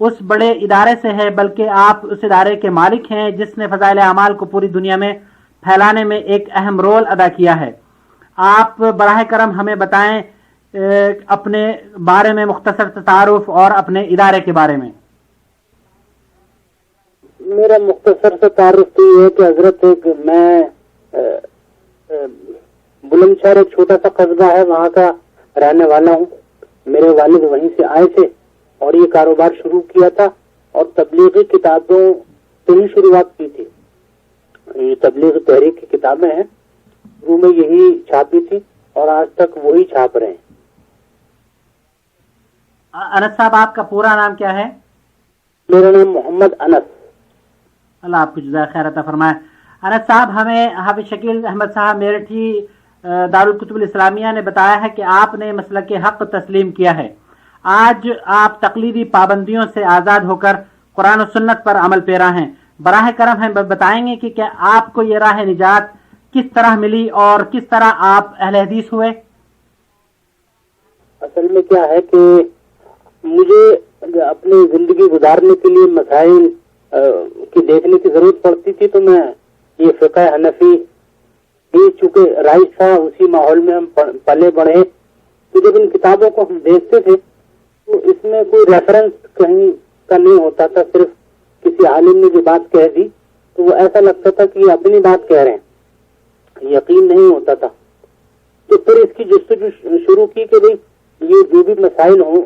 اس بڑے ادارے سے ہے بلکہ آپ اس ادارے کے مالک ہیں جس نے فضائل اعمال کو پوری دنیا میں پھیلانے میں ایک اہم رول ادا کیا ہے. آپ براہ کرم ہمیں بتائیں اپنے بارے میں مختصر تعارف اور اپنے ادارے کے بارے میں. میرا مختصر سے تعارف تو یہ ہے کہ حضرت میں بلند شہر ایک چھوٹا سا قصبہ ہے وہاں کا رہنے والا ہوں. میرے والد وہیں سے آئے تھے اور یہ کاروبار شروع کیا تھا اور تبلیغی کتابوں سے ہی شروعات کی تھی. یہ تبلیغ تحریک کی کتابیں ہیں شروع میں یہی چھاپی تھی اور آج تک وہی چھاپ رہے ہیں. انس صاحب آپ کا پورا نام کیا ہے؟ میرا نام محمد انس. اللہ آپ کو جزائے خیر عطا فرمائے. انس صاحب ہمیں حافظ شکیل احمد صاحب میرٹھی دارالکتب الاسلامیہ نے بتایا ہے کہ آپ نے مسلک حق تسلیم کیا ہے. آج آپ تقلیدی پابندیوں سے آزاد ہو کر قرآن و سنت پر عمل پیرا ہیں. براہ کرم ہمیں بتائیں گے کہ کیا آپ کو یہ راہ نجات کس طرح ملی اور کس طرح آپ اہل حدیث ہوئے؟ اصل میں کیا ہے کہ مجھے اپنی زندگی گزارنے کے لیے مسائل کی دیکھنے کی ضرورت پڑتی تھی تو میں یہ فقہ حنفی چونکہ رائج تھا اسی ماحول میں ہم پلے بڑھے تو جب ان کتابوں کو ہم دیکھتے تھے تو اس میں کوئی ریفرنس کہیں کا نہیں ہوتا تھا. صرف کسی عالم نے جو بات کہہ دی تو وہ ایسا لگتا تھا کہ یہ اپنی بات کہہ رہے ہیں, یقین نہیں ہوتا تھا. تو پھر اس کی جستجو شروع کی کہ بھئی یہ جو بھی مسائل ہوں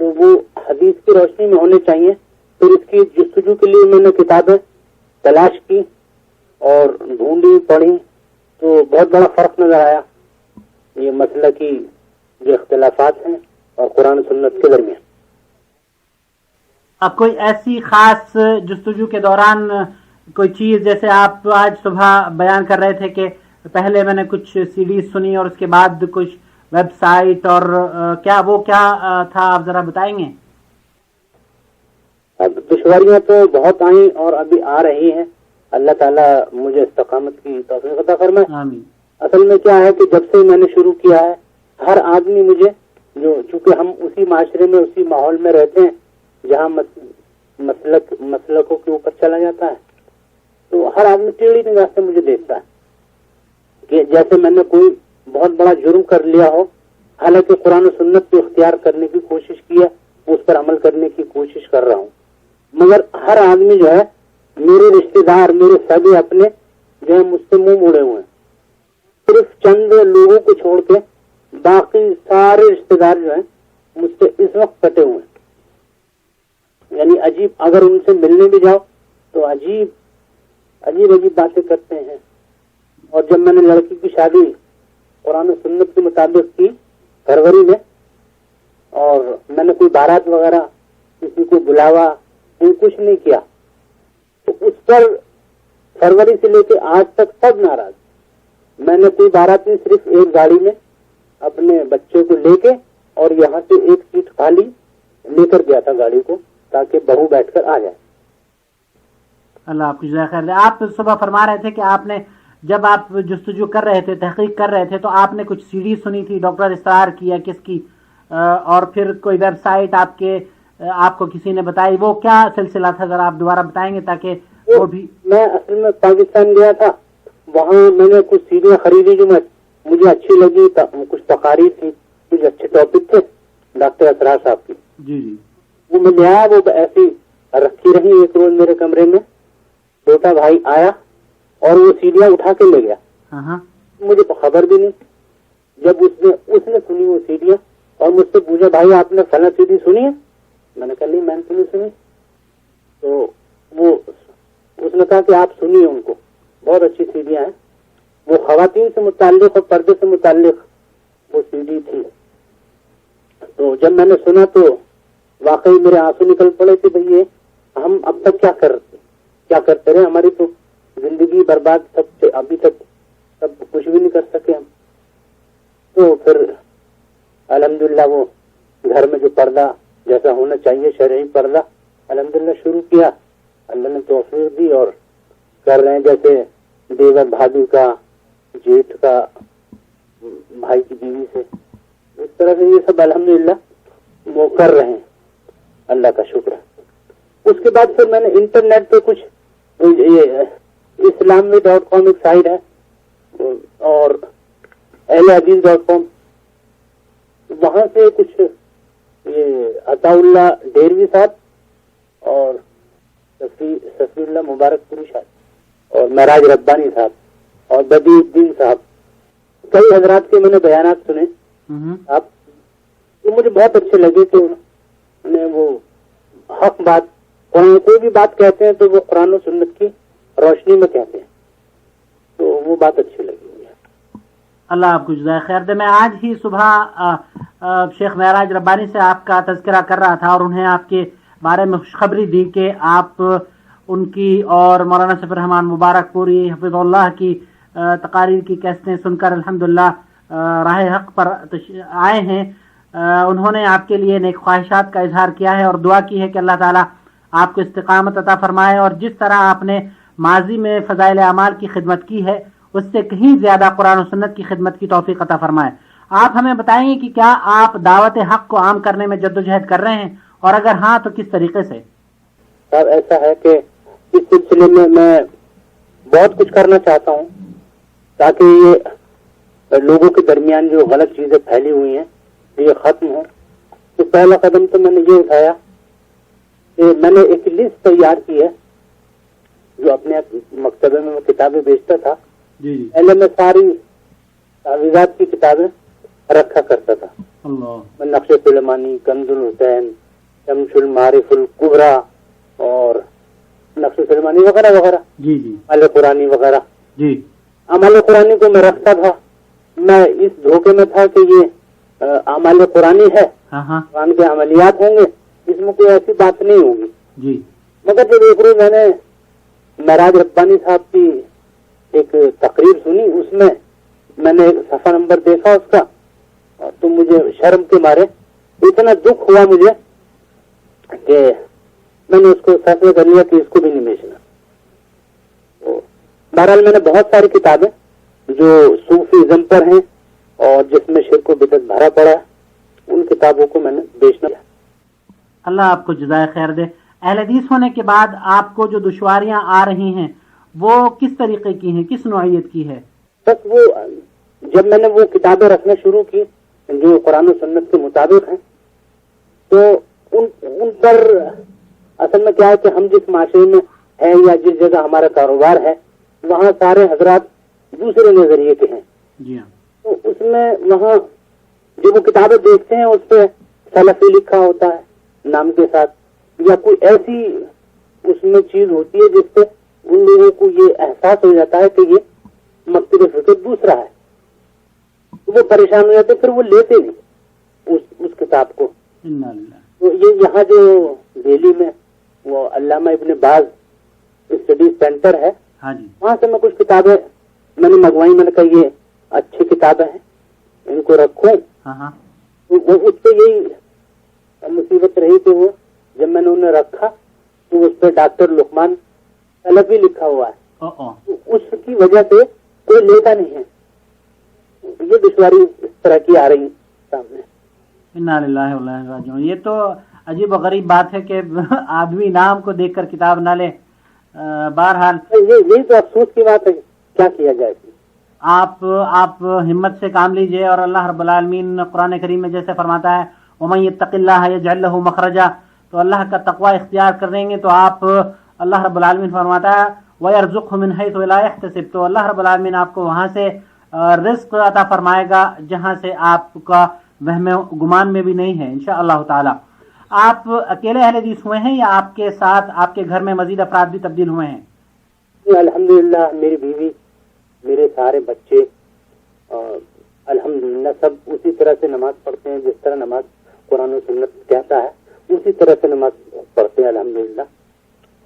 تو وہ حدیث کی روشنی میں ہونے چاہیے. پھر اس کی جستجو کے لیے میں نے کتابیں تلاش کی اور ڈھونڈی پڑھی تو بہت بڑا فرق نظر آیا یہ مسئلہ کی جو اختلافات ہیں اور قرآن سنت کے درمیان. اب کوئی ایسی خاص جستجو کے دوران کوئی چیز جیسے آپ آج صبح بیان کر رہے تھے کہ پہلے میں نے کچھ سی ڈیز سنی اور اس کے بعد کچھ ویب سائٹ اور کیا تھا آپ ذرا بتائیں گے؟ اب دشواریاں تو بہت آئیں اور ابھی آ رہی ہیں. اللہ تعالیٰ مجھے استقامت کی توفیق عطا فرمائے. آمین. اصل اصل میں کیا ہے کہ جب سے میں نے شروع کیا ہے ہر آدمی مجھے چونکہ ہم اسی معاشرے میں اسی ماحول میں رہتے ہیں جہاں مسلکوں کے اوپر چلا جاتا ہے تو ہر آدمی ٹیڑھی نگاہ سے مجھے دیکھتا ہے کہ جیسے میں نے کوئی بہت بڑا جرم کر لیا ہو. حالانکہ قرآن و سنت کو اختیار کرنے کی کوشش کی ہے, اس پر عمل کرنے کی کوشش کر رہا ہوں, مگر ہر آدمی جو ہے میرے رشتے دار میرے سبھی اپنے جو ہے مجھ سے منہ موڑے ہوئے ہیں. صرف چند لوگوں کو چھوڑ کے باقی سارے رشتے دار جو ہیں مجھ سے اس وقت کٹے ہوئے ہیں. یعنی عجیب, اگر ان سے ملنے بھی جاؤ تو عجیب باتیں کرتے ہیں. اور جب میں نے لڑکی کی شادی قرآن و سنت کے مطابق کی فروری میں اور میں نے کوئی بارات وغیرہ کسی کو بلاوا کچھ نہیں کیا تو اس پر فروری سے لے کے آج تک سب ناراض. میں نے کوئی بارات نہیں, صرف ایک گاڑی میں اپنے بچے کو لے کے اور یہاں سے ایک سیٹ خالی لے کر گیا تھا گاڑی کو تاکہ بہو بیٹھ کر آ جائے. اللہ آپ کو جزائے خیر. آپ صبح فرما رہے تھے کہ آپ نے جب آپ جستجو کر رہے تھے تحقیق کر رہے تھے تو آپ نے کچھ سی ڈی سنی تھی ڈاکٹر اسرار کی یا کس کی, اور پھر کوئی ویب سائٹ آپ کو کسی نے بتائی, وہ کیا سلسلہ تھا ذرا آپ دوبارہ بتائیں گے تاکہ وہ بھی. میں اصل میں پاکستان گیا تھا, وہاں میں نے کچھ سیڈیاں خریدی جو مجھے اچھی لگی, کچھ تقاریر تھی, کچھ اچھے ٹاپک تھے ڈاکٹر اسرار صاحب کی. جی وہ میں لے آیا, وہ ایسی رکھی رہی. ایک روز میرے کمرے میں چھوٹا بھائی آیا اور وہ سیڑھیاں اٹھا کے لے گیا. مجھے خبر بھی نہیں. جب اس نے سنی وہ سیڑھیاں اور مجھ سے پوچھا بھائی آپ نے فلاں سیڑھی سنی ہے؟ میں نے کہا نہیں میں نے تو نہیں سنی. تو اس نے کہا کہ آپ سنیے ان کو, بہت اچھی سیڑھیاں ہیں. وہ خواتین سے متعلق اور پردے سے متعلق وہ سیڑھی تھی. تو جب میں نے سنا تو واقعی میرے آنسو نکل پڑے کہ بھئی یہ ہم اب تک کیا کرتے رہے, ہماری تو زندگی برباد, سب ابھی تک سب کچھ بھی نہیں کر سکے ہم. تو پھر الحمدللہ وہ گھر میں جو پردہ جیسا ہونا چاہیے شرعی پردہ الحمدللہ شروع کیا. اللہ نے توفیق دی اور کر رہے ہیں, جیسے دیور بھابھی کا, جیٹھ کا, بھائی کی بیوی سے, اس طرح سے یہ سب الحمدللہ وہ کر رہے ہیں. اللہ کا شکر ہے. اس کے بعد پھر میں نے انٹرنیٹ پہ کچھ اسلامی.com ایک سائٹ ہے اور اہلحدیث.com وہاں سے کچھ یہ عطا اللہ ڈیروی صاحب اور شفیع اللہ مبارک پوری صاحب اور معراج ربانی صاحب اور بدیع الدین صاحب کئی حضرات کے میں نے بیانات سنے آپ تو مجھے بہت اچھے لگے کہ انہوں نے وہ حق بات قرآن کوئی بھی بات کہتے ہیں تو وہ قرآن و سنت کی روشنی میں کہتے ہیں تو وہ بات اچھی لگی مجھے. اللہ آپ کو جزائے خیر دے. میں آج ہی صبح شیخ معراج ربانی سے آپ کا تذکرہ کر رہا تھا اور انہیں آپ کے بارے میں خوشخبری دی کہ آپ ان کی اور مولانا سفیر رحمان مبارک پوری حفظ اللہ کی تقاریر کی کیسٹیں سن کر الحمدللہ راہ حق پر آئے ہیں. انہوں نے آپ کے لیے نیک خواہشات کا اظہار کیا ہے اور دعا کی ہے کہ اللہ تعالیٰ آپ کو استقامت عطا فرمائے اور جس طرح آپ نے ماضی میں فضائل اعمال کی خدمت کی ہے اس سے کہیں زیادہ قرآن و سنت کی خدمت کی توفیق عطا فرمائے. آپ ہمیں بتائیں گے کہ کیا آپ دعوت حق کو عام کرنے میں جدوجہد کر رہے ہیں اور اگر ہاں تو کس طریقے سے؟ صاحب ایسا ہے کہ اس سلسلے میں بہت کچھ کرنا چاہتا ہوں تاکہ یہ لوگوں کے درمیان جو غلط چیزیں پھیلی ہوئی ہیں یہ ختم ہو. تو پہلا قدم تو میں نے یہ اٹھایا کہ میں نے ایک لسٹ تیار کی ہے جو اپنے مکتبے میں کتابیں بیچتا تھا. پہلے میں ساری تعویذات کی کتابیں رکھا کرتا تھا. میں نقش سلیمانی، کنز الحسین، شمس المعارف الکبریٰ اور نقش سلیمانی وغیرہ وغیرہ، اعمال قرآنی وغیرہ. اعمال قرآنی کو میں رکھتا تھا. میں اس دھوکے میں تھا کہ یہ اعمال قرآنی ہے، قرآن کے عملیات ہوں گے، اس میں کوئی ایسی بات نہیں ہوگی. مگر جب ایک روز میں نے معراج ربانی صاحب کی ایک تقریر سنی، اس میں نے ایک صفحہ نمبر دیکھا اس کا تو مجھے شرم کے مارے اتنا دکھ ہوا مجھے کہ میں نے اس کو فیصلہ کر لیا کہ اس کو بھی نہیں بیچنا. بہرحال میں نے بہت ساری کتابیں جو صوفیزم پر ہیں اور جس میں شرک و بدعت بھرا پڑا ہے ان کتابوں کو میں نے بیچنا. اللہ آپ کو جزائے خیر دے. اہل حدیث ہونے کے بعد آپ کو جو دشواریاں آ رہی ہیں وہ کس طریقے کی ہیں، کس نوعیت کی ہے؟ بس وہ جب میں نے وہ کتابیں رکھنا شروع کی جو قرآن و سنت کے مطابق ہیں تو ان پر اصل میں کیا ہے کہ ہم جس معاشرے میں ہیں یا جس جگہ ہمارا کاروبار ہے وہاں سارے حضرات دوسرے نظریے کے ہیں. جی ہاں. تو اس میں وہاں جو وہ کتابیں دیکھتے ہیں اس پہ سلفی لکھا ہوتا ہے نام کے ساتھ یا کوئی ایسی اس میں چیز ہوتی ہے جس پہ ان لوگوں کو یہ احساس ہو جاتا ہے کہ یہ مکتب فکر دوسرا ہے. وہ پریشان ہو جاتے پھر وہ لیتے نہیں اس کتاب کو. تو یہ یہاں جو دہلی میں وہ علامہ ابن باز اسٹڈی سینٹر ہے وہاں سے میں کچھ کتابیں میں نے منگوائی. میں نے کہا یہ اچھی کتابیں ہیں ان کو رکھوں. وہ اس پہ یہی مصیبت رہی کہ وہ جب میں نے انہیں رکھا تو اس پہ ڈاکٹر لقمان سلفی لکھا ہوا ہے. اس کی وجہ سے کوئی لیتا نہیں ہے. یہ دشواری اس طرح کی آ رہی سامنے. انا للہ و انا الیہ راجعون. یہ تو عجیب و غریب بات ہے کہ آدمی نام کو دیکھ کر کتاب نہ لے. بہرحال یہی تو افسوس کی بات ہے. کیا کیا جائے؟ آپ ہمت سے کام لیجئے اور اللہ رب العالمین قرآن کریم میں جیسے فرماتا ہے وَمَن يَتَّقِ اللَّهَ يَجْعَل لَهُ مَخْرَجًا، تو اللہ کا تقوی اختیار کر لیں گے تو آپ اللہ رب العالمین فرماتا ہے وَيَرْزُقْهُ مِنْ حَيْثُ لَا يَحْتَسِبُ، تو اللہ رب العالمین آپ کو وہاں سے رزق عطا فرمائے گا جہاں سے آپ کا وہم گمان میں بھی نہیں ہے انشاءاللہ تعالی. آپ اکیلے اہل حدیث ہوئے ہیں یا آپ کے ساتھ آپ کے گھر میں مزید افراد بھی تبدیل ہوئے ہیں؟ الحمدللہ میری بیوی، میرے سارے بچے الحمدللہ سب اسی طرح سے نماز پڑھتے ہیں جس طرح نماز قرآن و سنت کہتا ہے اسی طرح سے نماز پڑھتے ہیں الحمدللہ.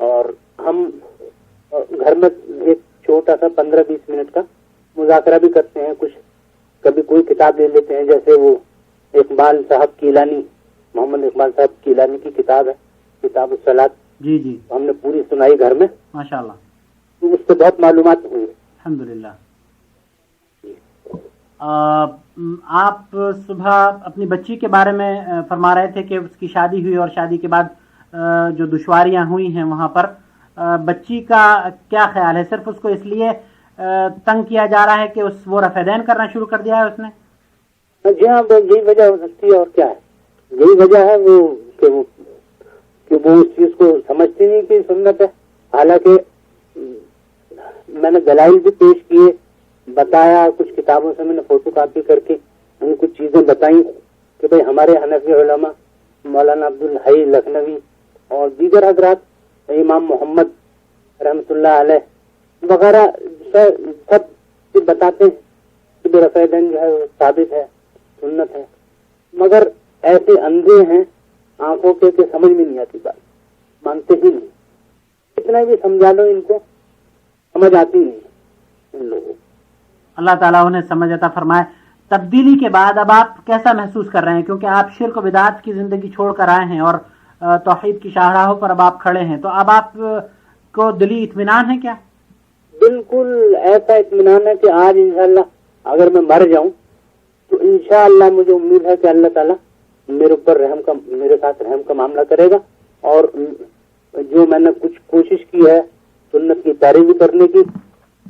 اور ہم گھر میں ایک چھوٹا سا 15-20 منٹ کا مذاکرہ بھی کرتے ہیں. کچھ کبھی کوئی کتاب لے لیتے ہیں جیسے وہ اقبال صاحب کیلانی، محمد اقبال صاحب کیلانی کی کتاب ہے کتاب الصلاۃ. جی ہم نے پوری سنائی گھر میں ماشاءاللہ. تو اس سے بہت معلومات ہوئی الحمدللہ. آپ صبح اپنی بچی کے بارے میں فرما رہے تھے کہ اس کی شادی ہوئی اور شادی کے بعد جو دشواریاں ہوئی ہیں وہاں پر بچی کا کیا خیال ہے؟ صرف اس کو اس لیے تنگ کیا جا رہا ہے کہ وہ رفع دین کرنا شروع کر دیا ہے اس نے؟ جی ہاں، یہی وجہ ہو سکتی ہے، اور کیا ہے، یہی وجہ ہے وہ کہ وہ اس چیز کو سمجھتی نہیں کہ سنت ہے. حالانکہ میں نے دلائل بھی پیش کیے، بتایا، کچھ کتابوں سے میں نے فوٹو کاپی کر کے ان کچھ چیزیں بتائیں کہ بھئی ہمارے حنفی علماء مولانا عبدالحی لکھنوی اور دیگر حضرات، امام محمد رحمۃ اللہ علیہ وغیرہ سب بتاتے ہیں کہ رفع دین جو ہے وہ ثابت ہے، سنت ہے، مگر ایسے اندھے ہیں آنکھوں کے کہ سمجھ میں نہیں آتی بات، مانتے ہی نہیں. کتنا بھی سمجھا لو ان کو سمجھ آتی نہیں ان لوگوں. اللہ تعالیٰ انہیں سمجھ عطا فرمائے. تبدیلی کے بعد اب آپ کیسا محسوس کر رہے ہیں؟ کیونکہ آپ شرک و بدعت کی زندگی چھوڑ کر آئے ہیں اور توحید کی شاہراہوں پر اب آپ کھڑے ہیں، تو اب آپ کو دلی اطمینان ہے کیا؟ بالکل ایسا اطمینان ہے کہ آج انشاءاللہ اگر میں مر جاؤں تو انشاءاللہ مجھے امید ہے کہ اللہ تعالیٰ میرے اوپر میرے ساتھ رحم کا معاملہ کرے گا، اور جو میں نے کچھ کوشش کی ہے سنت کی پیروی کرنے کی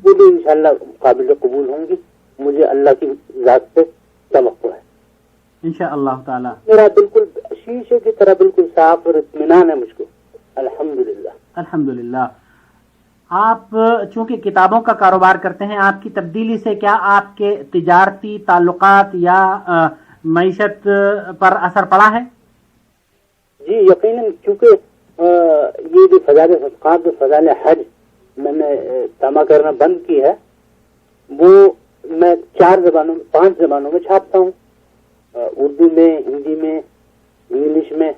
وہ بھی انشاءاللہ قابل قبول ہوں گی. مجھے اللہ کی ذات سے توقع ہے انشاءاللہ تعالی. میرا بالکل شیشے کی طرح بالکل صاف اور اطمینان ہے مجھ کو، الحمدللہ. الحمدللہ. آپ چونکہ کتابوں کا کاروبار کرتے ہیں، آپ کی تبدیلی سے کیا آپ کے تجارتی تعلقات یا معیشت پر اثر پڑا ہے؟ جی یقیناً، چونکہ یہ جو فضائل صدقات، جو فضائل حج میں نے جمع کرنا بند کی ہے، وہ میں 5 زبانوں میں چھاپتا ہوں، اردو میں، ہندی میں، انگلش میں،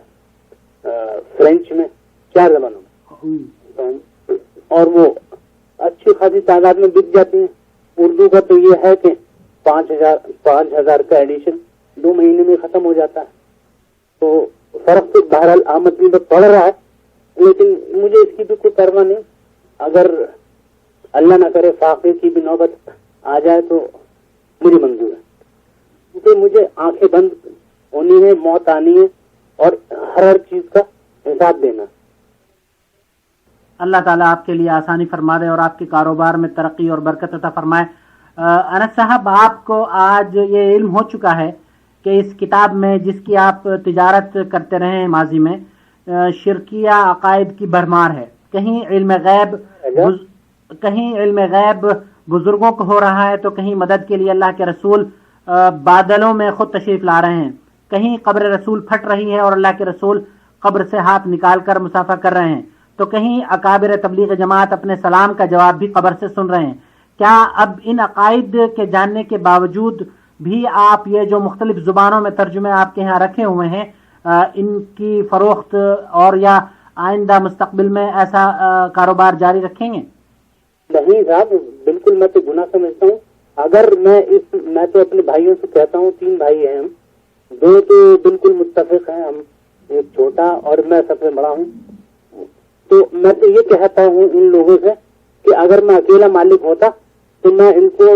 فرینچ میں، 4 زبانوں میں، اور وہ اچھی خاصی تعداد میں بک جاتی ہیں. اردو کا تو یہ ہے کہ 5,000 کا ایڈیشن 2 مہینے میں ختم ہو جاتا ہے. تو فرق تو بہرحال آمدنی میں پڑ رہا ہے، لیکن مجھے اس کی بھی کوئی پرواہ نہیں. اگر اللہ نہ کرے فاقے کی بھی نوبت آ جائے تو مجھے منظور ہے، کیونکہ مجھے آنکھیں بند ہونی ہے، موت آنی ہے، اور ہر چیز کا حساب دینا. اللہ تعالیٰ آپ کے لیے آسانی فرما دے اور آپ کے کاروبار میں ترقی اور برکت عطا فرمائے. انس صاحب، آپ کو آج یہ علم ہو چکا ہے کہ اس کتاب میں جس کی آپ تجارت کرتے رہے ہیں ماضی میں، شرکیہ عقائد کی بھرمار ہے. کہیں علم غیب بزرگوں کو ہو رہا ہے، تو کہیں مدد کے لیے اللہ کے رسول بادلوں میں خود تشریف لا رہے ہیں، کہیں قبر رسول پھٹ رہی ہے اور اللہ کے رسول قبر سے ہاتھ نکال کر مسافہ کر رہے ہیں، تو کہیں اکابر تبلیغ جماعت اپنے سلام کا جواب بھی قبر سے سن رہے ہیں. کیا اب ان عقائد کے جاننے کے باوجود بھی آپ یہ جو مختلف زبانوں میں ترجمے آپ کے ہاں رکھے ہوئے ہیں، ان کی فروخت اور یا آئندہ مستقبل میں ایسا کاروبار جاری رکھیں گے؟ نہیں صاحب، بالکل میں تو گناہ سمجھتا ہوں. اگر میں تو اپنے بھائیوں سے کہتا ہوں، 3 بھائی ہیں ہم، 2 تو بالکل متفق ہیں، ہم ایک چھوٹا اور میں سب سے بڑا ہوں. تو میں تو یہ کہتا ہوں ان لوگوں سے کہ اگر میں اکیلا مالک ہوتا تو میں ان کو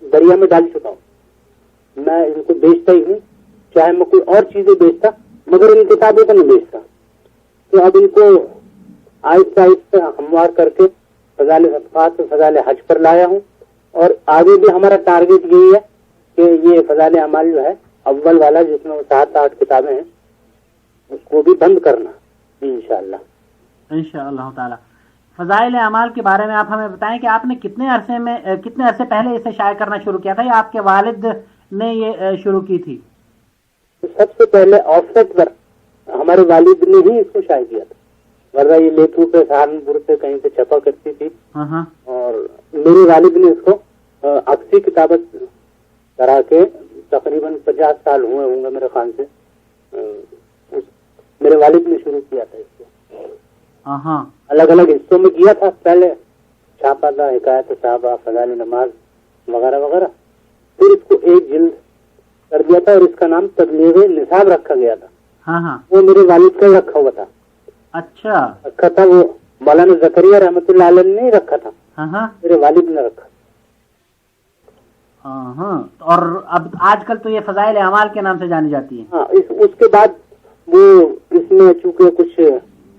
دریا میں ڈال چکا ہوں. میں ان کو بیچتا ہی ہوں، چاہے میں کوئی اور چیزیں بیچتا، مگر ان کتابوں کو نہیں بیچتا. تو اب ان کو آہستہ آہستہ ہموار کر کے فضائل صدقات و فضائل حج پر لایا ہوں، اور آگے بھی ہمارا ٹارگیٹ یہی ہے کہ یہ فضائل اعمال جو ہے اول والا، جس میں 7-8 کتابیں ہیں، اس کو بھی بند کرنا انشاءاللہ. انشاءاللہ تعالی. فضائل اعمال کے بارے میں آپ ہمیں بتائیں کہ آپ نے کتنے عرصے پہلے اسے شائع کرنا شروع کیا تھا، یا آپ کے والد نے یہ شروع کی تھی؟ سب سے پہلے آف سیٹ پر ہمارے والد نے ہی اس کو شائع کیا تھا، ورنہ یہ لیتھو پہ، سہارنپور پہ کہیں سے چھپا کرتی تھی. اور میرے والد نے اس کو اکثی کتابت کرا کے تقریباً 50 سال ہوئے ہوں گے میرے خیال سے، میرے والد نے شروع کیا تھا اس کو. الگ الگ حصوں میں کیا تھا، پہلے چھاپا تھا حکایت صحابہ، فضائل نماز وغیرہ وغیرہ، پھر اس کو ایک جلد کر دیا تھا اور اس کا نام تبلیغ نصاب رکھا گیا تھا. وہ میرے والد کا ہی رکھا ہوا تھا. اچھا رکھا تھا، وہ مولانا زکریا رحمۃ اللہ علیہ نے نہیں رکھا تھا، میرے والد نے رکھا. اور اب آج کل تو یہ فضائل اعمال کے نام سے جانی جاتی ہے. اس کے بعد وہ اس میں چونکہ کچھ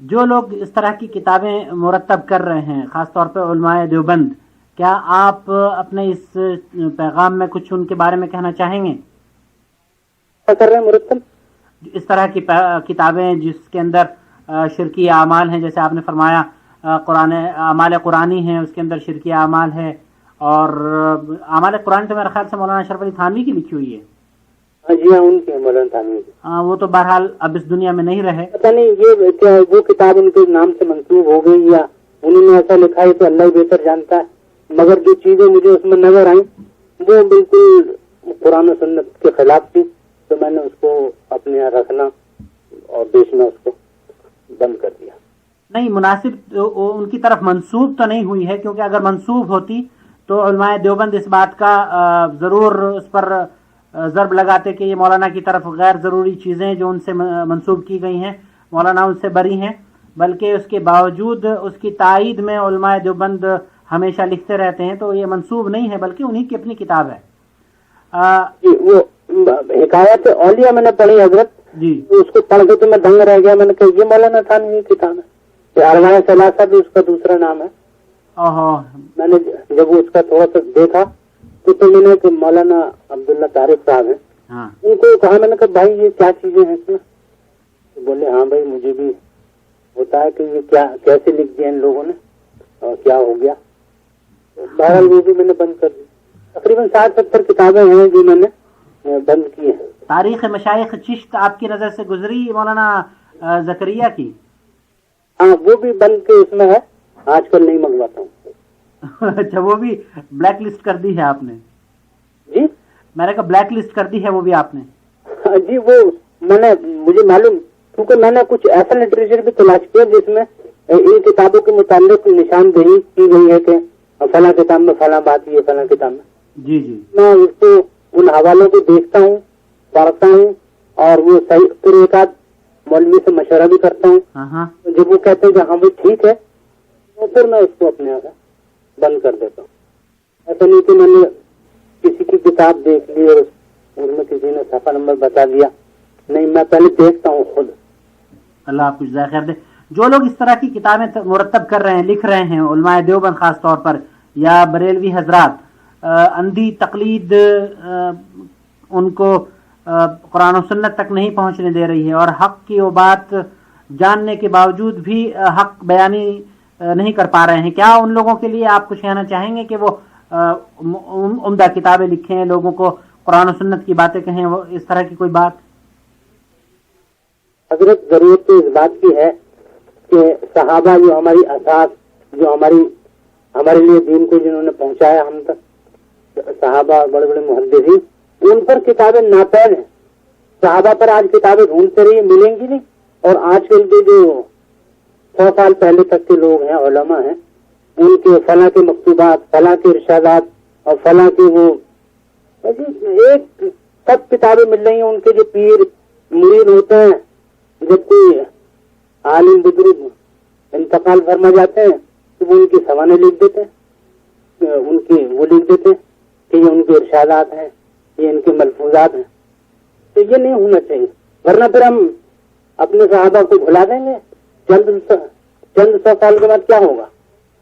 جو لوگ اس طرح کی کتابیں مرتب کر رہے ہیں خاص طور پہ علماء دیوبند، کیا آپ اپنے اس پیغام میں کچھ ان کے بارے میں کہنا چاہیں گے؟ کیا کر رہے ہیں مرتب؟ اس طرح کی کتابیں جس کے اندر شرکی اعمال ہیں، جیسے آپ نے فرمایا قرآن اعمال قرآنی ہیں، اس کے اندر شرکی اعمال ہے، اور اعمال قرآن تو میرے خیال سے مولانا اشرف علی تھانوی کی لکھی ہوئی ہے۔ جی ہاں، ان کے مولانا تھانوی کی۔ وہ تو بہرحال اب اس دنیا میں نہیں رہے۔ پتہ نہیں یہ کیا وہ کتاب ان کے نام سے منسوب ہو گئی یا انہوں نے ایسا لکھا ہے تو اللہ ہی بہتر جانتا ہے، مگر جو چیزیں مجھے اس میں نظر آئیں وہ بالکل قرآن و سنت کے خلاف تھی، تو میں نے اس کو اپنے یہاں رکھنا اور بیچنا اس کو بند کر دیا۔ نہیں، مناسب ان کی طرف منسوب تو نہیں ہوئی ہے، کیونکہ اگر منسوب ہوتی تو علماء دیوبند اس بات کا ضرور اس پر ضرب لگاتے کہ یہ مولانا کی طرف غیر ضروری چیزیں جو ان سے منسوب کی گئی ہیں، مولانا ان سے بری ہیں، بلکہ اس کے باوجود اس کی تائید میں علماء دیوبند ہمیشہ لکھتے رہتے ہیں، تو یہ منسوب نہیں ہے بلکہ انہی کی اپنی کتاب ہے۔ وہ حکایت اولیاء میں نے پڑھی حضرت جی، اس کو پڑھ کے تو میں دنگ رہ گیا، میں نے کہا یہ مولانا تھانوی کی کتاب ہے، ارواح ثلاثہ بھی اس کا دوسرا نام ہے۔ میں نے جب اس کا تھوڑا سا دیکھا تو میں نے کہ مولانا عبداللہ طارق صاحب ہیں، ان کو کہا، میں نے کہا بھائی یہ کیا چیزیں ہیں اس میں؟ بولے ہاں بھائی مجھے بھی ہوتا ہے کہ یہ کیا کیسے لکھ دیا ان لوگوں نے اور کیا ہو گیا۔ بہرحال وہ بھی میں نے بند کر دی۔ تقریباً 60-70 کتابیں ہیں جو میں نے بند کی ہیں۔ تاریخ مشائخ چشت آپ کی نظر سے گزری مولانا زکریا کی؟ ہاں وہ بھی بند کے اس میں ہے، آج کل نہیں منگواتا ہوں۔ اچھا، وہ بھی بلیک لسٹ کر دی ہے آپ نے؟ جی میں نے کہا بلیک لسٹ کر دی ہے وہ بھی آپ نے؟ جی وہ میں نے مجھے معلوم، کیونکہ میں نے کچھ ایسا لٹریچر بھی تلاش کیا جس میں ان کتابوں کے متعلق نشاندہی کی گئی ہے کہ فلاں کتاب میں فلاں بات یہ فلاں کتاب میں۔ جی جی، میں اس کو ان حوالوں کو دیکھتا ہوں، پڑھتا ہوں، اور وہ صحیح پھر ایک آدھ مولوی سے مشورہ بھی کرتا ہوں، جب وہ کہتے ہیں کہ ہاں بھائی ٹھیک ہے تو پھر میں اس کو اپنے یہاں بند کر دیتا ہوں۔ ایسا نہیں کہ میں نے کسی کی کتاب دیکھ لی اور اس میں کسی نے صفحہ نمبر بتا دیا، نہیں، میں پہلے دیکھتا ہوں خود۔ اللہ آپ کچھ ذائقہ خیر دے۔ جو لوگ اس طرح کی کتابیں مرتب کر رہے ہیں، لکھ رہے ہیں، علماء دیوبند خاص طور پر یا بریلوی حضرات، اندھی تقلید ان کو قرآن و سنت تک نہیں پہنچنے دے رہی ہے، اور حق کی وہ بات جاننے کے باوجود بھی حق بیانی نہیں کر پا رہے ہیں، کیا ان لوگوں کے لیے آپ کچھ کہنا چاہیں گے کہ وہ عمدہ کتابیں لکھیں، لوگوں کو قرآن و سنت کی باتیں کہیں، وہ اس طرح کی کوئی بات؟ حضرت ضرورت تو اس بات کی ہے کہ صحابہ جو ہماری اساس، جو ہمارے لیے دین کو جنہوں نے پہنچایا ہم تک، صحابہ بڑے بڑے محدثین، ان پر کتابیں ناپید ہیں۔ صحابہ پر آج کتابیں ڈھونڈتے رہیے، ملیں گی نہیں، اور آج کل کے جو 100 سال پہلے تک کے لوگ ہیں، علماء ہیں، ان کے فلاں کے مکتوبات، فلاں کے ارشادات اور فلاں کے وہ ایک سب کتابیں مل رہی ہیں۔ ان کے جو پیر مرید ہوتے ہیں، جب کوئی عالم بزرگ انتقال فرما جاتے ہیں تو وہ ان کی سوانح لکھ دیتے ہیں، وہ لکھ دیتے ہیں کہ یہ ان کے ارشادات ہیں، یہ ان کے ملفوظات ہیں۔ تو یہ نہیں ہونا چاہیے، ورنہ پھر ہم اپنے صحابہ کو بھلا دیں گے، چند 100 سال کے بعد کیا ہوگا؟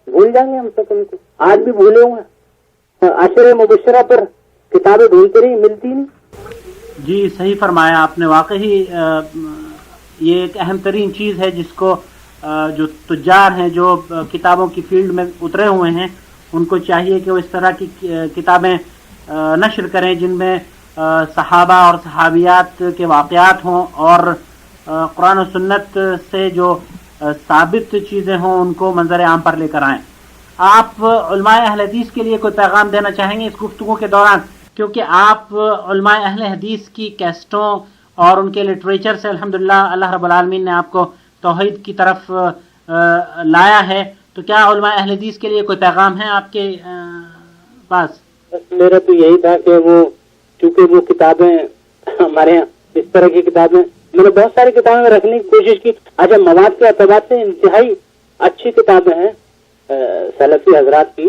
بھول جائیں گے ہم سب ان کو۔ آج بھی بھولے ہوئے ہیں، عشر مبشرہ پر کتابیں ڈھونڈتے رہی، ملتی نہیں۔ جی صحیح فرمایا آپ نے، واقعی یہ ایک اہم ترین چیز ہے جس کو جو تجار ہیں، جو کتابوں کی فیلڈ میں اترے ہوئے ہیں، ان کو چاہیے کہ وہ اس طرح کی کتابیں نشر کریں جن میں صحابہ اور صحابیات کے واقعات ہوں، اور قرآن و سنت سے جو ثابت چیزیں ہوں ان کو منظر عام پر لے کر آئیں۔ آپ علماء اہل حدیث کے لیے کوئی پیغام دینا چاہیں گے اس گفتگو کے دوران؟ کیونکہ آپ علماء اہل حدیث کی کیسٹوں اور ان کے لٹریچر سے الحمدللہ اللہ رب العالمین نے آپ کو توحید کی طرف لایا ہے، تو کیا علماء اہل حدیث کے لیے کوئی پیغام ہے آپ کے پاس؟ میرا تو یہی تھا کہ وہ چونکہ وہ کتابیں ہمارے یہاں اس طرح کی کتابیں میں نے بہت ساری کتابیں رکھنے کی کوشش کی۔ اچھا، مواد کے اعتبار سے انتہائی اچھی کتابیں ہیں سلفی حضرات کی،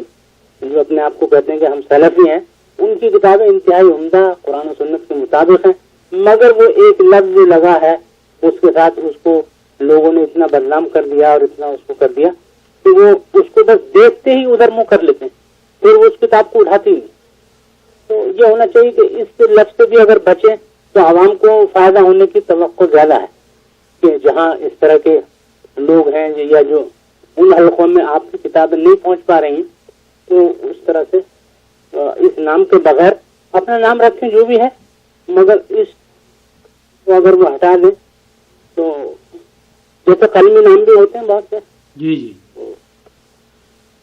جو اپنے آپ کو کہتے ہیں کہ ہم سلفی ہیں، ان کی کتابیں انتہائی عمدہ قرآن و سنت کے مطابق ہیں، مگر وہ ایک لفظ لگا ہے اس کے ساتھ اس کو لوگوں نے اتنا بدنام کر دیا اور اتنا اس کو کر دیا کہ وہ اس کو بس دیکھتے ہی ادھر منہ کر لیتے ہیں، پھر وہ اس کتاب کو اٹھاتی نہیں. تو یہ ہونا چاہیے کہ اس لفظ سے بھی اگر بچیں تو عوام کو فائدہ ہونے کی توقع زیادہ ہے، کہ جہاں اس طرح کے لوگ ہیں یا جو ان حلقوں میں آپ کی کتابیں نہیں پہنچ پا رہی ہیں، تو اس طرح سے اس نام کے بغیر اپنا نام رکھیں جو بھی ہے، مگر اس کو اگر وہ ہٹا دیں تو جیسے قلمی نام بھی ہوتے ہیں بہت سے. جی جی،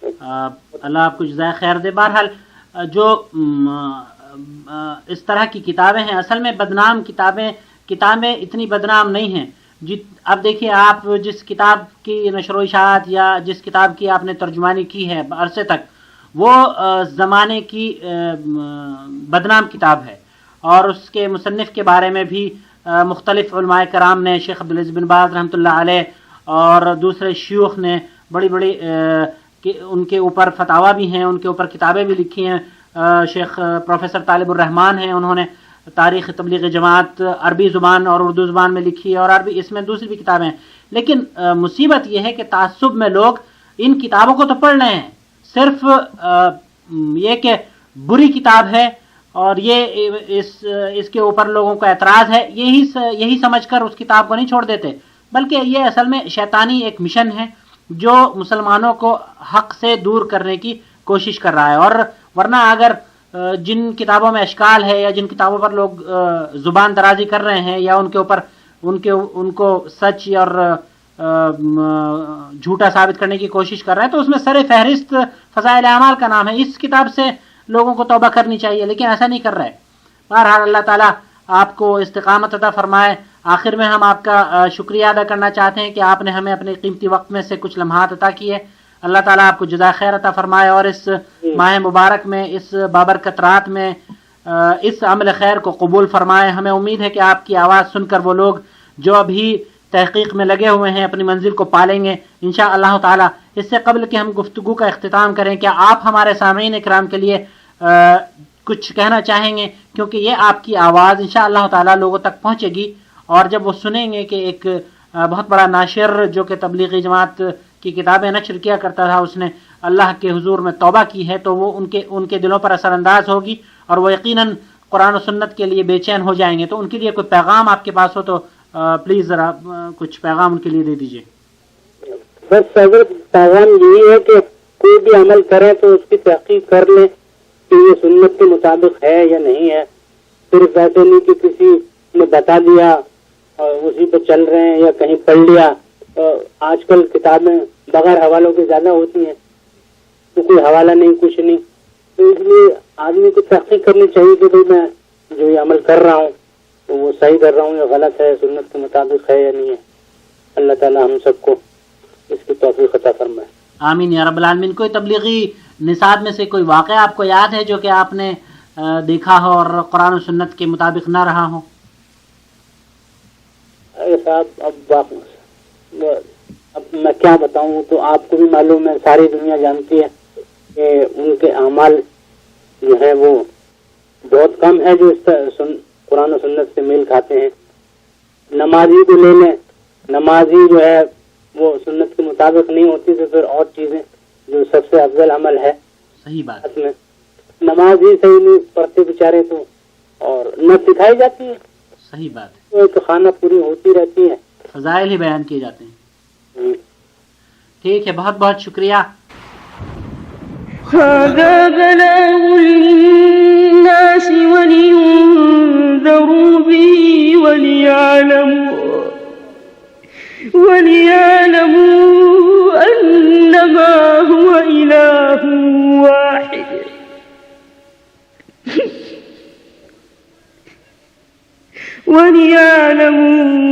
اللہ آپ کو جزائے خیر دے. بہرحال جو اس طرح کی کتابیں ہیں اصل میں بدنام کتابیں اتنی بدنام نہیں ہیں. اب دیکھیے آپ جس کتاب کی نشر و اشاعت یا جس کتاب کی آپ نے ترجمانی کی ہے عرصے تک، وہ زمانے کی بدنام کتاب ہے، اور اس کے مصنف کے بارے میں بھی مختلف علماء کرام نے، شیخ عبدالعزیز بن باز رحمۃ اللہ علیہ اور دوسرے شیوخ نے بڑی بڑی ان کے اوپر فتاوی بھی ہیں، ان کے اوپر کتابیں بھی لکھی ہیں. شیخ پروفیسر طالب الرحمان ہیں، انہوں نے تاریخ تبلیغ جماعت عربی زبان اور اردو زبان میں لکھی ہے، اور عربی اس میں دوسری بھی کتابیں ہیں. لیکن مصیبت یہ ہے کہ تعصب میں لوگ ان کتابوں کو تو پڑھ رہے ہیں، صرف یہ کہ بری کتاب ہے اور یہ اس کے اوپر لوگوں کا اعتراض ہے، یہی سمجھ کر اس کتاب کو نہیں چھوڑ دیتے، بلکہ یہ اصل میں شیطانی ایک مشن ہے جو مسلمانوں کو حق سے دور کرنے کی کوشش کر رہا ہے. اور ورنہ اگر جن کتابوں میں اشکال ہے یا جن کتابوں پر لوگ زبان درازی کر رہے ہیں یا ان کے اوپر ان کو سچ اور جھوٹا ثابت کرنے کی کوشش کر رہے ہیں، تو اس میں سر فہرست فضائل اعمال کا نام ہے. اس کتاب سے لوگوں کو توبہ کرنی چاہیے، لیکن ایسا نہیں کر رہے. بہرحال اللہ تعالیٰ آپ کو استقامت عطا فرمائے. آخر میں ہم آپ کا شکریہ ادا کرنا چاہتے ہیں کہ آپ نے ہمیں اپنے قیمتی وقت میں سے کچھ لمحات عطا کیے. اللہ تعالیٰ آپ کو جزائے خیر عطا فرمائے، اور اس ماہ مبارک میں، اس بابرکت رات میں اس عمل خیر کو قبول فرمائے. ہمیں امید ہے کہ آپ کی آواز سن کر وہ لوگ جو ابھی تحقیق میں لگے ہوئے ہیں اپنی منزل کو پالیں گے انشاءاللہ تعالیٰ. اس سے قبل کہ ہم گفتگو کا اختتام کریں، کیا آپ ہمارے سامعین اکرام کے لیے کچھ کہنا چاہیں گے؟ کیونکہ یہ آپ کی آواز انشاءاللہ تعالیٰ لوگوں تک پہنچے گی، اور جب وہ سنیں گے کہ ایک بہت بڑا ناشر جو کہ تبلیغی جماعت کی کتابیں نشر کیا کرتا تھا، اس نے اللہ کے حضور میں توبہ کی ہے، تو وہ ان کے دلوں پر اثر انداز ہوگی، اور وہ یقیناً قرآن و سنت کے لیے بے چین ہو جائیں گے. تو ان کے لیے کوئی پیغام آپ کے پاس ہو تو پلیز ذرا کچھ پیغام ان کے لیے دے دیجیے. بس اگر پیغام یہی ہے کہ کوئی بھی عمل کرے تو اس کی تحقیق کر لیں کہ یہ سنت کے مطابق ہے یا نہیں ہے. صرف ایسے نہیں کہ کسی نے بتا دیا اور اسی پہ چل رہے ہیں یا کہیں پڑھ لیا. آج کل کتابیں بغیر حوالوں کے زیادہ ہوتی ہیں، تو کوئی حوالہ نہیں، کچھ نہیں. تو اس لیے آدمی کو تحقیق کرنی چاہیے کہ بھائی میں جو یہ عمل کر رہا ہوں تو وہ صحیح کر رہا ہوں یا غلط ہے، سنت کے مطابق ہے یا نہیں ہے. اللہ تعالیٰ ہم سب کو اس کی توفیق عطا فرمائے. آمین یا رب العالمین. کوئی تبلیغی نصاب میں سے کوئی واقعہ آپ کو یاد ہے جو کہ آپ نے دیکھا ہو اور قرآن و سنت کے مطابق نہ رہا ہو؟ صاحب اب میں کیا بتاؤں، تو آپ کو بھی معلوم ہے، ساری دنیا جانتی ہے کہ ان کے اعمال جو ہے وہ بہت کم ہے جو قرآن و سنت سے میل کھاتے ہیں. نمازی کو لے لیں، نمازی جو ہے وہ سنت کے مطابق نہیں ہوتی، تو پھر اور چیزیں جو سب سے افضل عمل ہے. صحیح بات میں نماز ہی صحیح نہیں پڑھتے بیچارے، تو اور نہ سکھائی جاتی ہے. صحیح بات ہے. تو خانہ پوری ہوتی رہتی ہے، فضائل ہی بیان کیے جاتے ہیں. ٹھیک ہے، بہت بہت شکریہ. هذا بلاغ للناس ولينذروا به وليعلموا أنما هو إله واحد وليعلموا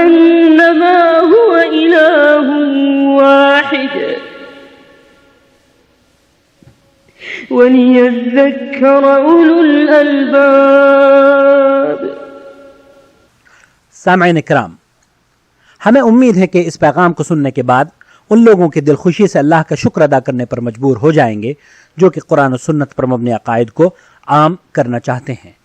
أنما هو إله واحد وليذكر أولو الألباب. سامعین اکرام، ہمیں امید ہے کہ اس پیغام کو سننے کے بعد ان لوگوں کے دل خوشی سے اللہ کا شکر ادا کرنے پر مجبور ہو جائیں گے جو کہ قرآن و سنت پر مبنی عقائد کو عام کرنا چاہتے ہیں.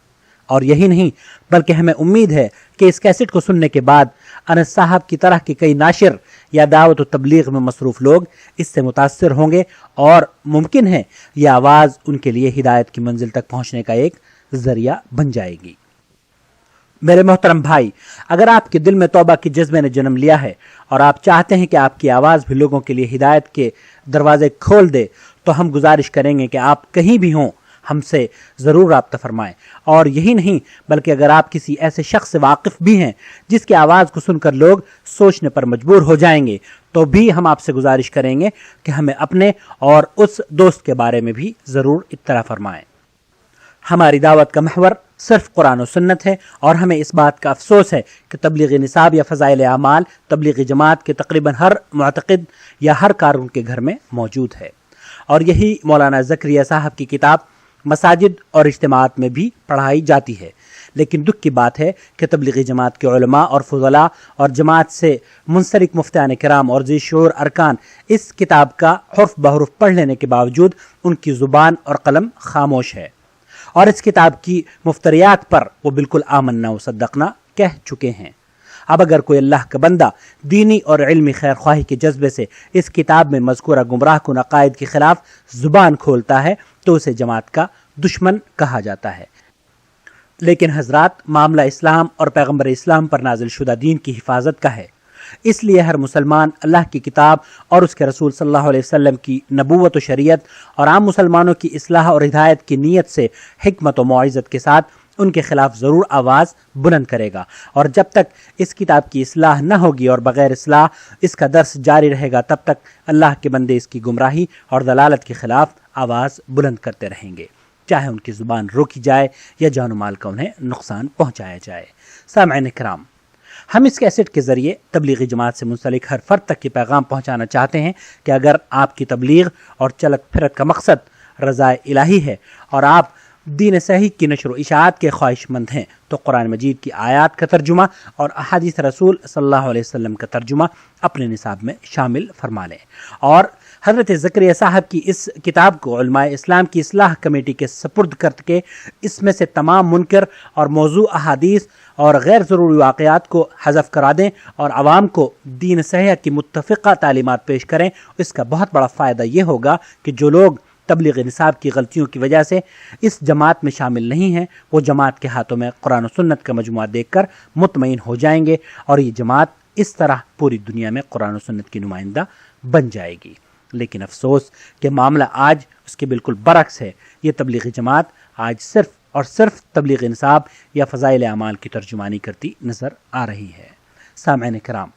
اور یہی نہیں بلکہ ہمیں امید ہے کہ اس کیسٹ کو سننے کے بعد انس صاحب کی طرح کے کئی ناشر یا دعوت و تبلیغ میں مصروف لوگ اس سے متاثر ہوں گے اور ممکن ہے یہ آواز ان کے لیے ہدایت کی منزل تک پہنچنے کا ایک ذریعہ بن جائے گی۔ میرے محترم بھائی، اگر آپ کے دل میں توبہ کے جذبے نے جنم لیا ہے اور آپ چاہتے ہیں کہ آپ کی آواز بھی لوگوں کے لیے ہدایت کے دروازے کھول دے، تو ہم گزارش کریں گے کہ آپ کہیں بھی ہوں ہم سے ضرور رابطہ فرمائیں۔ اور یہی نہیں بلکہ اگر آپ کسی ایسے شخص سے واقف بھی ہیں جس کی آواز کو سن کر لوگ سوچنے پر مجبور ہو جائیں گے، تو بھی ہم آپ سے گزارش کریں گے کہ ہمیں اپنے اور اس دوست کے بارے میں بھی ضرور اطلاع فرمائیں۔ ہماری دعوت کا محور صرف قرآن و سنت ہے، اور ہمیں اس بات کا افسوس ہے کہ تبلیغ نصاب یا فضائل اعمال تبلیغ جماعت کے تقریباً ہر معتقد یا ہر کارکن کے گھر میں موجود ہے، اور یہی مولانا زکریا صاحب کی کتاب مساجد اور اجتماعات میں بھی پڑھائی جاتی ہے۔ لیکن دکھ کی بات ہے کہ تبلیغی جماعت کے علماء اور فضلاء اور جماعت سے منسلک مفتیان کرام اور ذی شعور ارکان اس کتاب کا حرف بحرف پڑھ لینے کے باوجود ان کی زبان اور قلم خاموش ہے، اور اس کتاب کی مفتریات پر وہ بالکل آمنا و صدقنا کہہ چکے ہیں۔ اب اگر کوئی اللہ کا بندہ دینی اور علمی خیر خواہی کے جذبے سے اس کتاب میں مذکورہ گمراہ کن عقائد کے خلاف زبان کھولتا ہے تو اسے جماعت کا دشمن کہا جاتا ہے۔ لیکن حضرات، معاملہ اسلام اور پیغمبر اسلام پر نازل شدہ دین کی حفاظت کا ہے، اس لیے ہر مسلمان اللہ کی کتاب اور اس کے رسول صلی اللہ علیہ وسلم کی نبوت و شریعت اور عام مسلمانوں کی اصلاح اور ہدایت کی نیت سے حکمت و موعظت کے ساتھ ان کے خلاف ضرور آواز بلند کرے گا، اور جب تک اس کتاب کی اصلاح نہ ہوگی اور بغیر اصلاح اس کا درس جاری رہے گا، تب تک اللہ کے بندے اس کی گمراہی اور ضلالت کے خلاف آواز بلند کرتے رہیں گے، چاہے ان کی زبان روکی جائے یا جان و مال کا انہیں نقصان پہنچایا جائے۔ سامعین کرام، ہم اس کیسٹ کے ذریعے تبلیغی جماعت سے منسلک ہر فرد تک یہ پیغام پہنچانا چاہتے ہیں کہ اگر آپ کی تبلیغ اور چلت پھرت کا مقصد رضا الہی ہے اور آپ دین صحیح کی نشر و اشاعت کے خواہش مند ہیں، تو قرآن مجید کی آیات کا ترجمہ اور احادیث رسول صلی اللہ علیہ وسلم کا ترجمہ اپنے نصاب میں شامل فرما لیں، اور حضرت زکریا صاحب کی اس کتاب کو علماء اسلام کی اصلاح کمیٹی کے سپرد کر کے اس میں سے تمام منکر اور موضوع احادیث اور غیر ضروری واقعات کو حذف کرا دیں اور عوام کو دین صحیح کی متفقہ تعلیمات پیش کریں۔ اس کا بہت بڑا فائدہ یہ ہوگا کہ جو لوگ تبلیغ نصاب کی غلطیوں کی وجہ سے اس جماعت میں شامل نہیں ہیں، وہ جماعت کے ہاتھوں میں قرآن و سنت کا مجموعہ دیکھ کر مطمئن ہو جائیں گے، اور یہ جماعت اس طرح پوری دنیا میں قرآن و سنت کی نمائندہ بن جائے گی۔ لیکن افسوس کہ معاملہ آج اس کے بالکل برعکس ہے۔ یہ تبلیغی جماعت آج صرف اور صرف تبلیغ نصاب یا فضائل اعمال کی ترجمانی کرتی نظر آ رہی ہے۔ سامعین کرام،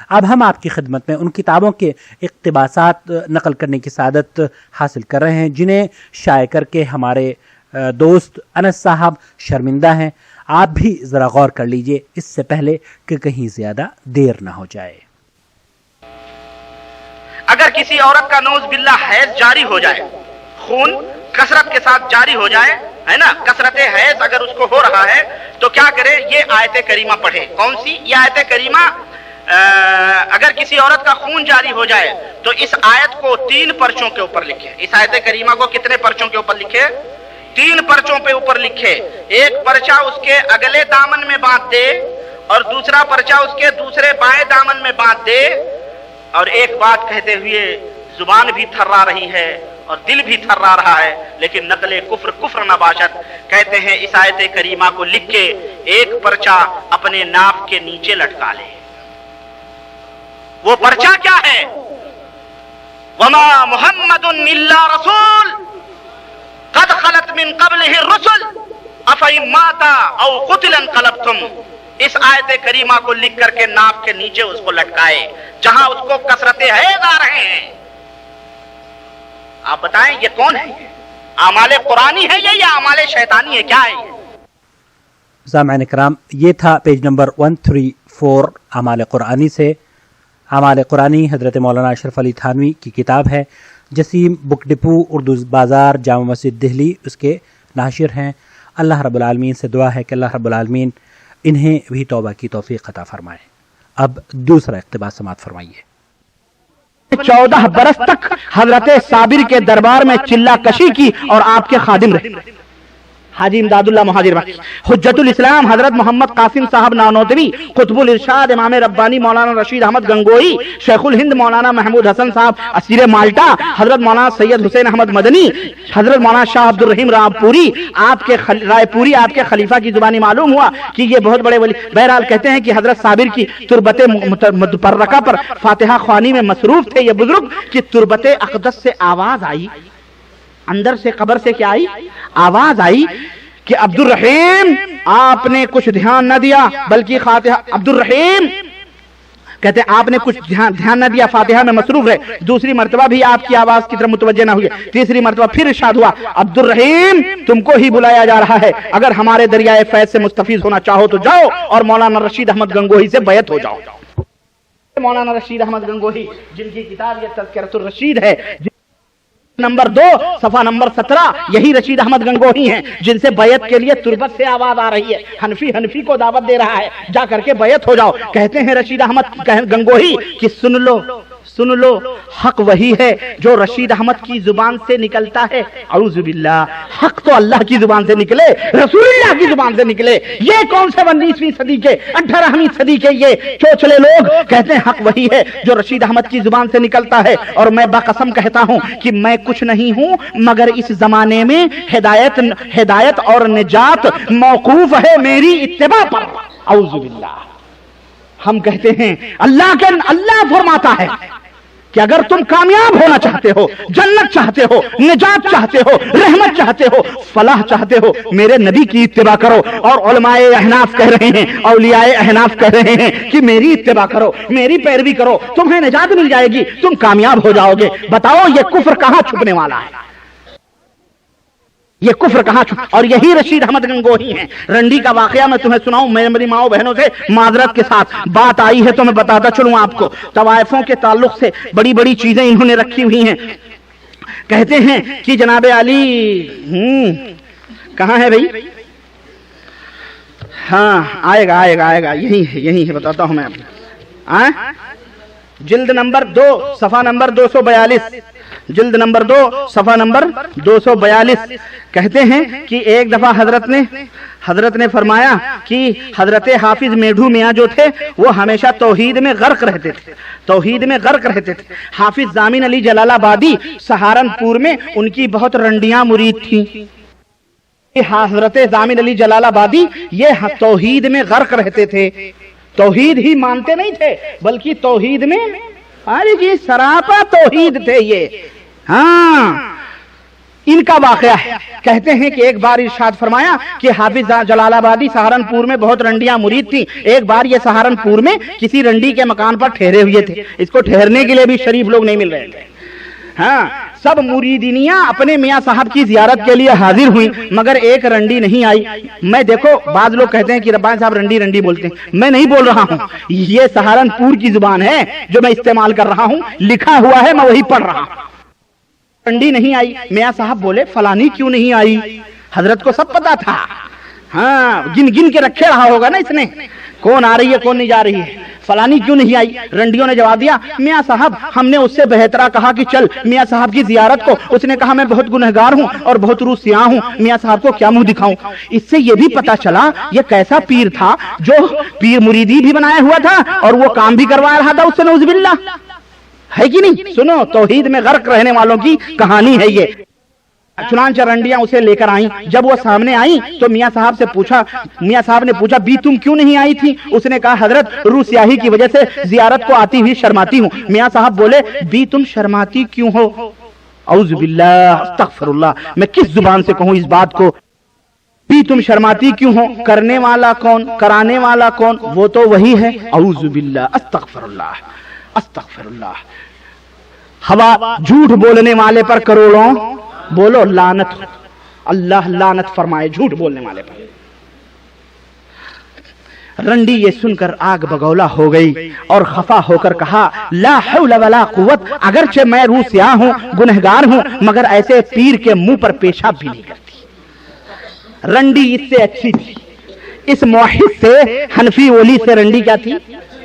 اب ہم آپ کی خدمت میں ان کتابوں کے اقتباسات نقل کرنے کی سعادت حاصل کر رہے ہیں جنہیں شائع کر کے ہمارے دوست انس صاحب شرمندہ ہیں۔ آپ بھی ذرا غور کر لیجئے اس سے پہلے کہ کہیں زیادہ دیر نہ ہو جائے۔ اگر کسی عورت کا نوز باللہ حیض جاری ہو جائے، خون کثرت کے ساتھ جاری ہو جائے، ہے نا، کثرت حیض اگر اس کو ہو رہا ہے تو کیا کرے؟ یہ آیت کریمہ پڑھے۔ کون سی؟ یہ آیت کریمہ اگر کسی عورت کا خون جاری ہو جائے تو اس آیت کو 3 پرچوں کے اوپر لکھے۔ اس آیت کریمہ کو کتنے پرچوں کے اوپر لکھے؟ 3 پرچوں پہ اوپر لکھے۔ ایک پرچہ اس کے اگلے دامن میں باندھ دے، اور دوسرا پرچہ اس کے دوسرے بائیں دامن میں باندھ دے، اور ایک بات کہتے ہوئے زبان بھی تھرا رہی ہے اور دل بھی تھرا رہا ہے، لیکن نقل کفر کفر نہ باشد۔ کہتے ہیں اس آیت کریمہ کو لکھ کے ایک پرچہ اپنے ناف کے نیچے لٹکا لے۔ وہ پرچہ کیا ہے؟ وما محمد الا رسول قد خلت من قبلہ الرسل افئن مات او قتل انقلبتم۔ اس آیت کریمہ کو لکھ کر کے ناف کے نیچے اس کو لٹکائے جہاں اس کو کثرت حیض آ رہے ہیں۔ آپ بتائیں یہ کون ہے؟ اعمال قرآنی ہے یہ یا اعمال شیطانی ہے؟ کیا ہے یہ؟ سامعین کرام، یہ تھا پیج نمبر 134 اعمال قرآنی سے۔ اعمال قرآنی حضرت مولانا اشرف علی تھانوی کی کتاب ہے۔ جسیم بک ڈپو، اردو بازار، جامع مسجد دہلی اس کے ناشر ہیں۔ اللہ رب العالمین سے دعا ہے کہ اللہ رب العالمین انہیں بھی توبہ کی توفیق عطا فرمائے۔ اب دوسرا اقتباس سماعت فرمائیے۔ 14 برس تک حضرت صابر کے دربار میں چلہ کشی کی اور آپ کے خادم رہے۔ حاجی امداد اللہ مہاجر مکی، حجت الاسلام حضرت محمد قاسم صاحب نانوتوی، قطب الارشاد امام ربانی مولانا رشید احمد گنگوئی، شیخ الہند مولانا محمود حسن صاحب اسیر مالٹا، حضرت مولانا سید حسین احمد مدنی، حضرت مولانا شاہ عبد الرحیم رائے پوری، آپ کے خلیفہ کی زبانی معلوم ہوا کہ یہ بہت بڑے ولی۔ بہرحال کہتے ہیں کہ حضرت صابر کی تربت متبرکہ پر فاتحہ خوانی میں مصروف تھے یہ بزرگ کہ تربت اقدس سے آواز آئی، اندر سے قبر سے کیا آئی؟ آواز آئی کہ عبد الرحیم آپ نے کچھ دھیان نہ دیا، بلکہ عبد الرحیم کہتے ہیں آپ نے کچھ دھیان نہ دیا، فاتحہ میں مصروف رہے۔ دوسری مرتبہ بھی آپ کی آواز کی طرف متوجہ نہ ہوئے۔ تیسری مرتبہ پھر ارشاد ہوا عبد الرحیم تم کو ہی بلایا جا رہا ہے، اگر ہمارے دریائے فیض سے مستفیض ہونا چاہو تو جاؤ اور مولانا رشید احمد گنگوہی سے بیعت ہو جاؤ۔ مولانا رشید احمد گنگوہی جن کی کتاب یہ تذکرۃ الرشید ہے، نمبر 2 صفحہ نمبر 17، یہی رشید احمد گنگوہی ہیں جن سے بیعت کے لیے تربت سے آواز آ رہی ہے۔ حنفی کو دعوت دے رہا ہے جا کر کے بیعت ہو جاؤ۔ کہتے ہیں رشید احمد گنگوہی کہ سن لو حق وہی ہے جو رشید احمد کی زبان سے نکلتا ہے۔ اعوذ باللہ، حق تو اللہ کی زبان سے نکلے، رسول اللہ کی زبان سے نکلے۔ یہ کون سے 19ویں صدی کے 18ویں صدی کے یہ چوچلے لوگ کہتے ہیں حق وہی ہے جو رشید احمد کی زبان سے نکلتا ہے، اور میں بقسم کہتا ہوں کہ میں کچھ نہیں ہوں مگر اس زمانے میں ہدایت اور نجات موقوف ہے میری اتباع پر۔ اعوذ باللہ، ہم کہتے ہیں اللہ فرماتا ہے کہ اگر تم کامیاب ہونا چاہتے ہو، جنت چاہتے ہو، نجات چاہتے ہو، رحمت چاہتے ہو، فلاح چاہتے ہو، میرے نبی کی اتباع کرو۔ اور علماء احناف کہہ رہے ہیں، اولیاء احناف کہہ رہے ہیں کہ میری اتباع کرو، میری پیروی کرو، تمہیں نجات مل جائے گی، تم کامیاب ہو جاؤ گے۔ بتاؤ یہ کفر کہاں چھپنے والا ہے؟ یہ کفر کہاں اور یہی رشید احمد گنگوہی ہیں۔ رنڈی کا واقعہ میں تمہیں سناؤں، میری ماؤں بہنوں سے معذرت کے ساتھ بات آئی ہے تو میں بتاتا چلوں آپ کو۔ طوائفوں کے تعلق سے بڑی بڑی چیزیں انہوں نے رکھی ہوئی ہیں۔ کہتے ہیں کہ جناب علی کہاں ہے بھائی؟ ہاں آئے گا یہی ہے بتاتا ہوں میں جلد نمبر 2 صفحہ نمبر 242، جلد نمبر 2 صفحہ نمبر 242 کہتے ہیں کہ ایک دفعہ حضرت نے فرمایا کہ حضرت حافظ میڈھو میاں جو تھے وہ ہمیشہ توحید میں غرق رہتے تھے۔ حافظ ضامن علی جلال آبادی سہارنپور میں ان کی بہت رنڈیاں مرید تھیں۔ حضرت ضامن علی جلال آبادی یہ توحید میں غرق رہتے تھے، توحید ہی مانتے نہیں تھے بلکہ توحید میں سراپا توحید تھے یہ۔ ہاں ان کا واقعہ ہے، کہتے ہیں کہ ایک بار ارشاد فرمایا کہ حافظ جلال آبادی سہارنپور میں بہت رنڈیاں مرید تھیں۔ ایک بار یہ سہارنپور میں کسی رنڈی کے مکان پر ٹھہرے ہوئے تھے، اس کو ٹھہرنے کے لیے بھی شریف لوگ نہیں مل رہے تھے۔ ہاں سب مریدینیاں اپنے میاں صاحب کی زیارت کے لیے حاضر ہوئی مگر ایک رنڈی نہیں آئی۔ میں دیکھو بعض لوگ کہتے ہیں کہ ربانی صاحب رنڈی بولتے ہیں، میں نہیں بول رہا ہوں، یہ سہارنپور کی زبان ہے جو میں استعمال کر رہا ہوں، لکھا ہوا ہے میں وہی پڑھ رہا ہوں۔ رنڈی نہیں آئی، میاں صاحب بولے فلانی کیوں نہیں آئی؟ حضرت کو سب پتا تھا، ہاں گن کے رکھے رہا ہوگا نا اس نے، کون آ رہی ہے کون نہیں جا رہی ہے، فلانی کیوں نہیں آئی؟ رنڈیوں نے جواب دیا میاں صاحب ہم نے اس سے بہترا کہا کہ چل میاں صاحب کی زیارت کو، اس نے کہا میں بہت گنہگار ہوں اور بہت روح سیاہ ہوں، میاں صاحب کو کیا منہ دکھاؤں؟ اس سے یہ بھی پتا چلا یہ کیسا پیر تھا جو پیر مریدی بھی بنایا ہوا تھا اور وہ کام بھی کروا رہا تھا اس سے، نعوذ باللہ، ہے کہ نہیں؟ سنو توحید میں غرق رہنے والوں کی کہانی ہے یہ۔ چنانچہ رنڈیاں اسے لے کر آئیں، جب وہ سامنے آئیں تو میاں صاحب نے پوچھا بی تم کیوں نہیں آئی تھی؟ اس نے کہا حضرت روح سیاہی کی وجہ سے زیارت کو آتی ہوئی شرماتی ہوں۔ میاں صاحب بولے بی تم شرماتی کیوں ہو؟ اعوذ باللہ استغفر اللہ، میں کس زبان سے کہوں اس بات کو؟ بی تم شرماتی کیوں ہو؟ کرنے والا کون، کرانے والا کون؟ وہ تو وہی ہے۔ اعوذ باللہ استغفر اللہ۔ ہوا جھوٹ بولنے والے پر کروڑوں بولو لعنت، اللہ لعنت فرمائے جھوٹ بولنے والے پر۔ رنڈی یہ سن کر آگ بگولا ہو گئی اور خفا ہو کر کہا لا حول ولا قوت، اگرچہ میں روح سیاہ ہوں گنہگار ہوں مگر ایسے پیر کے منہ پر پیشاب بھی نہیں کرتی۔ رنڈی اس سے اچھی تھی، اس موحد سے حنفی ولی سے رنڈی کیا تھی؟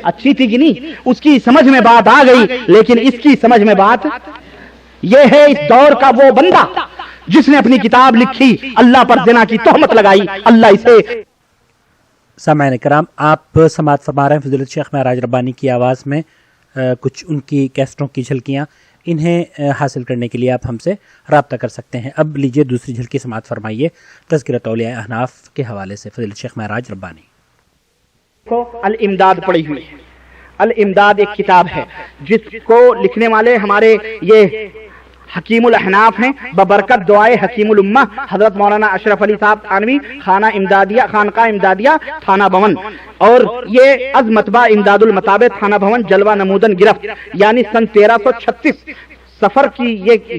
اچھی تھی کہ نہیں؟ اس کی سمجھ میں بات آ گئی، لیکن اس کی سمجھ میں بات یہ ہے اس دور کا وہ بندہ جس نے اپنی کتاب لکھی اللہ پر زنا کی تہمت لگائی، اللہ اسے۔ سامعین کرام، آپ سماعت فرما رہے ہیں فضیلت شیخ معراج ربانی کی آواز میں کچھ ان کی کیسٹوں کی جھلکیاں، انہیں حاصل کرنے کے لیے آپ ہم سے رابطہ کر سکتے ہیں۔ اب لیجئے دوسری جھلکی سماعت فرمائیے تذکرۃ اولیاء احناف کے حوالے سے، فضیلت شیخ معراج ربانی۔ کو الامداد پڑھی ہوئی ہے۔ الامداد ایک کتاب ہے جس کو لکھنے والے ہمارے یہ حکیم الاحناف ہیں، ببرکت دعائے حکیم الامہ حضرت مولانا اشرف علی صاحب تھانوی، خانقاہ امدادیہ تھانہ بھون، اور یہ از مطبع امداد المطابع تھانہ بھون جلوہ نمودن گرفت، یعنی سن 1336 سفر کی یہ